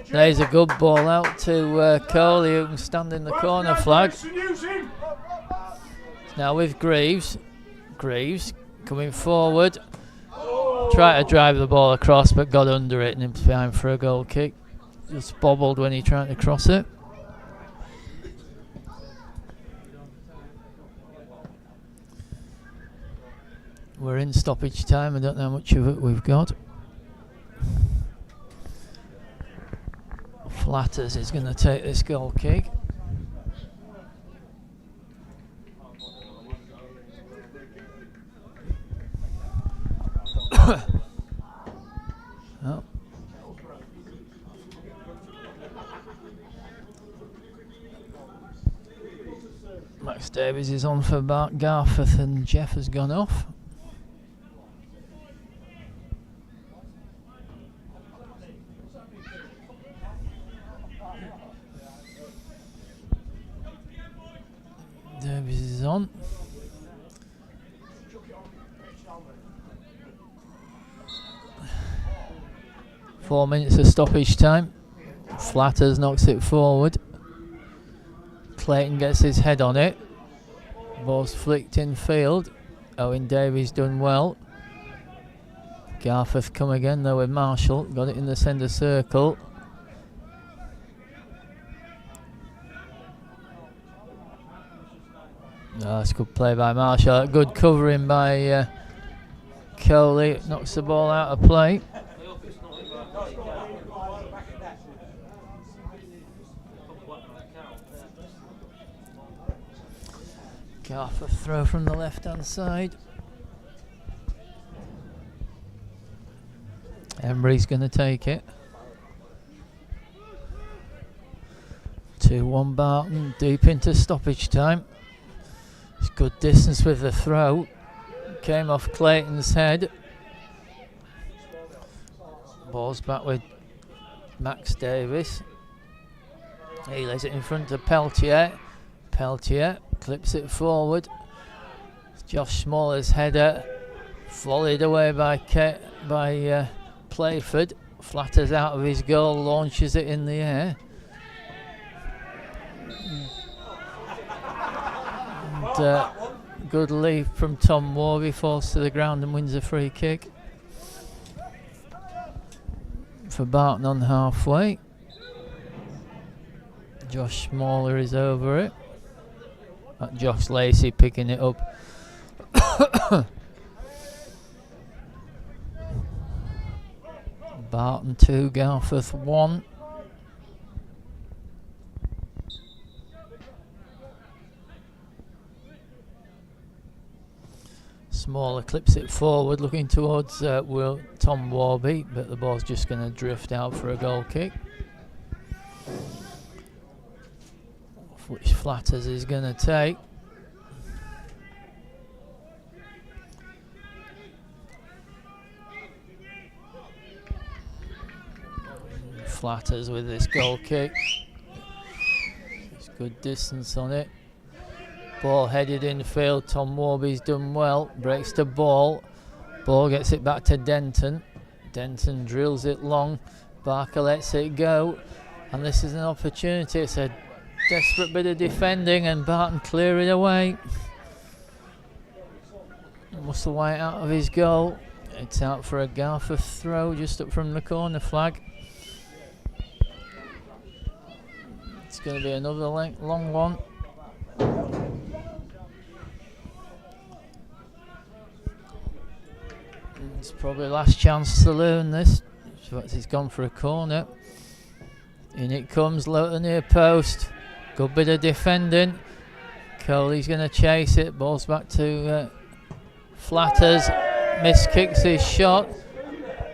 There's a good ball out to Coley, who can stand in the corner flag. Now with Greaves. Greaves coming forward. Tried to drive the ball across, but got under it and in time for a goal kick. Just bobbled when he tried to cross it. We're in stoppage time. I don't know how much of it we've got. Flatters is going to take this goal kick. Oh. Max Davies is on for Garforth and Jeff has gone off. Davies is on. Four minutes of stoppage time. Flatters knocks it forward. Clayton gets his head on it. Ball's flicked in field. Owen Davies done well. Garforth come again though with Marshall. Got it in the centre circle. Oh, that's good play by Marshall. Good covering by Coley. Knocks the ball out of play. Garforth throw from the left hand side. Embry's going to take it. 2-1 Barton, deep into stoppage time. It's good distance with the throw. Came off Clayton's head. Ball's back with Max Davis. He lays it in front of Peltier. Peltier clips it forward. Josh Smaller's header. Volleyed away by Playford. Flatters out of his goal, launches it in the air. And good leap from Tom Warby, falls to the ground and wins a free kick for Barton on halfway. Josh Smaller is over it. Josh Lacey picking it up. Barton 2, Garforth 1. Smaller clips it forward, looking towards Tom Warby, but the ball's just going to drift out for a goal kick. Which Flatters is going to take. Flatters with this goal kick. It's good distance on it. Ball headed in field. Tom Warby's done well. Breaks the ball. Ball gets it back to Denton. Denton drills it long. Barker lets it go. And this is an opportunity. It's a desperate bit of defending and Barton clear it away. Musselwhite out of his goal. It's out for a Garforth throw just up from the corner flag. It's going to be another long one. It's probably last chance to learn this. He's gone for a corner. In it comes, low to the near post. Good bit of defending. Coley's going to chase it. Ball's back to Flatters. Miss kicks his shot.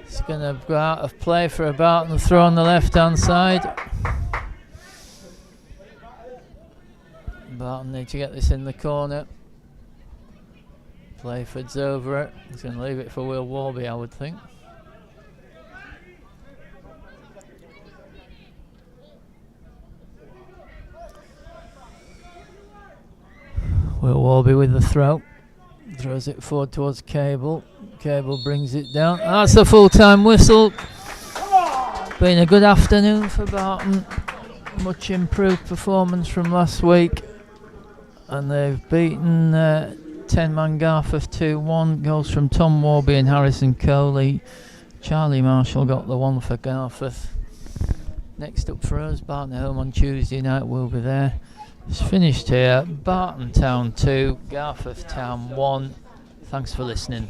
It's going to go out of play for a Barton throw on the left hand side. Barton need to get this in the corner. Playford's over it. He's going to leave it for Will Warby, I would think. Will Warby with the throw. Throws it forward towards Cable. Cable brings it down. That's a full-time whistle. Been a good afternoon for Barton. Much improved performance from last week. And they've beaten 10-man Garforth 2-1. Goals from Tom Warby and Harrison Coley. Charlie Marshall got the one for Garforth. Next up for us, Barton at home on Tuesday night. We'll be there. It's finished here. Barton Town 2, Garforth Town 1. Thanks for listening.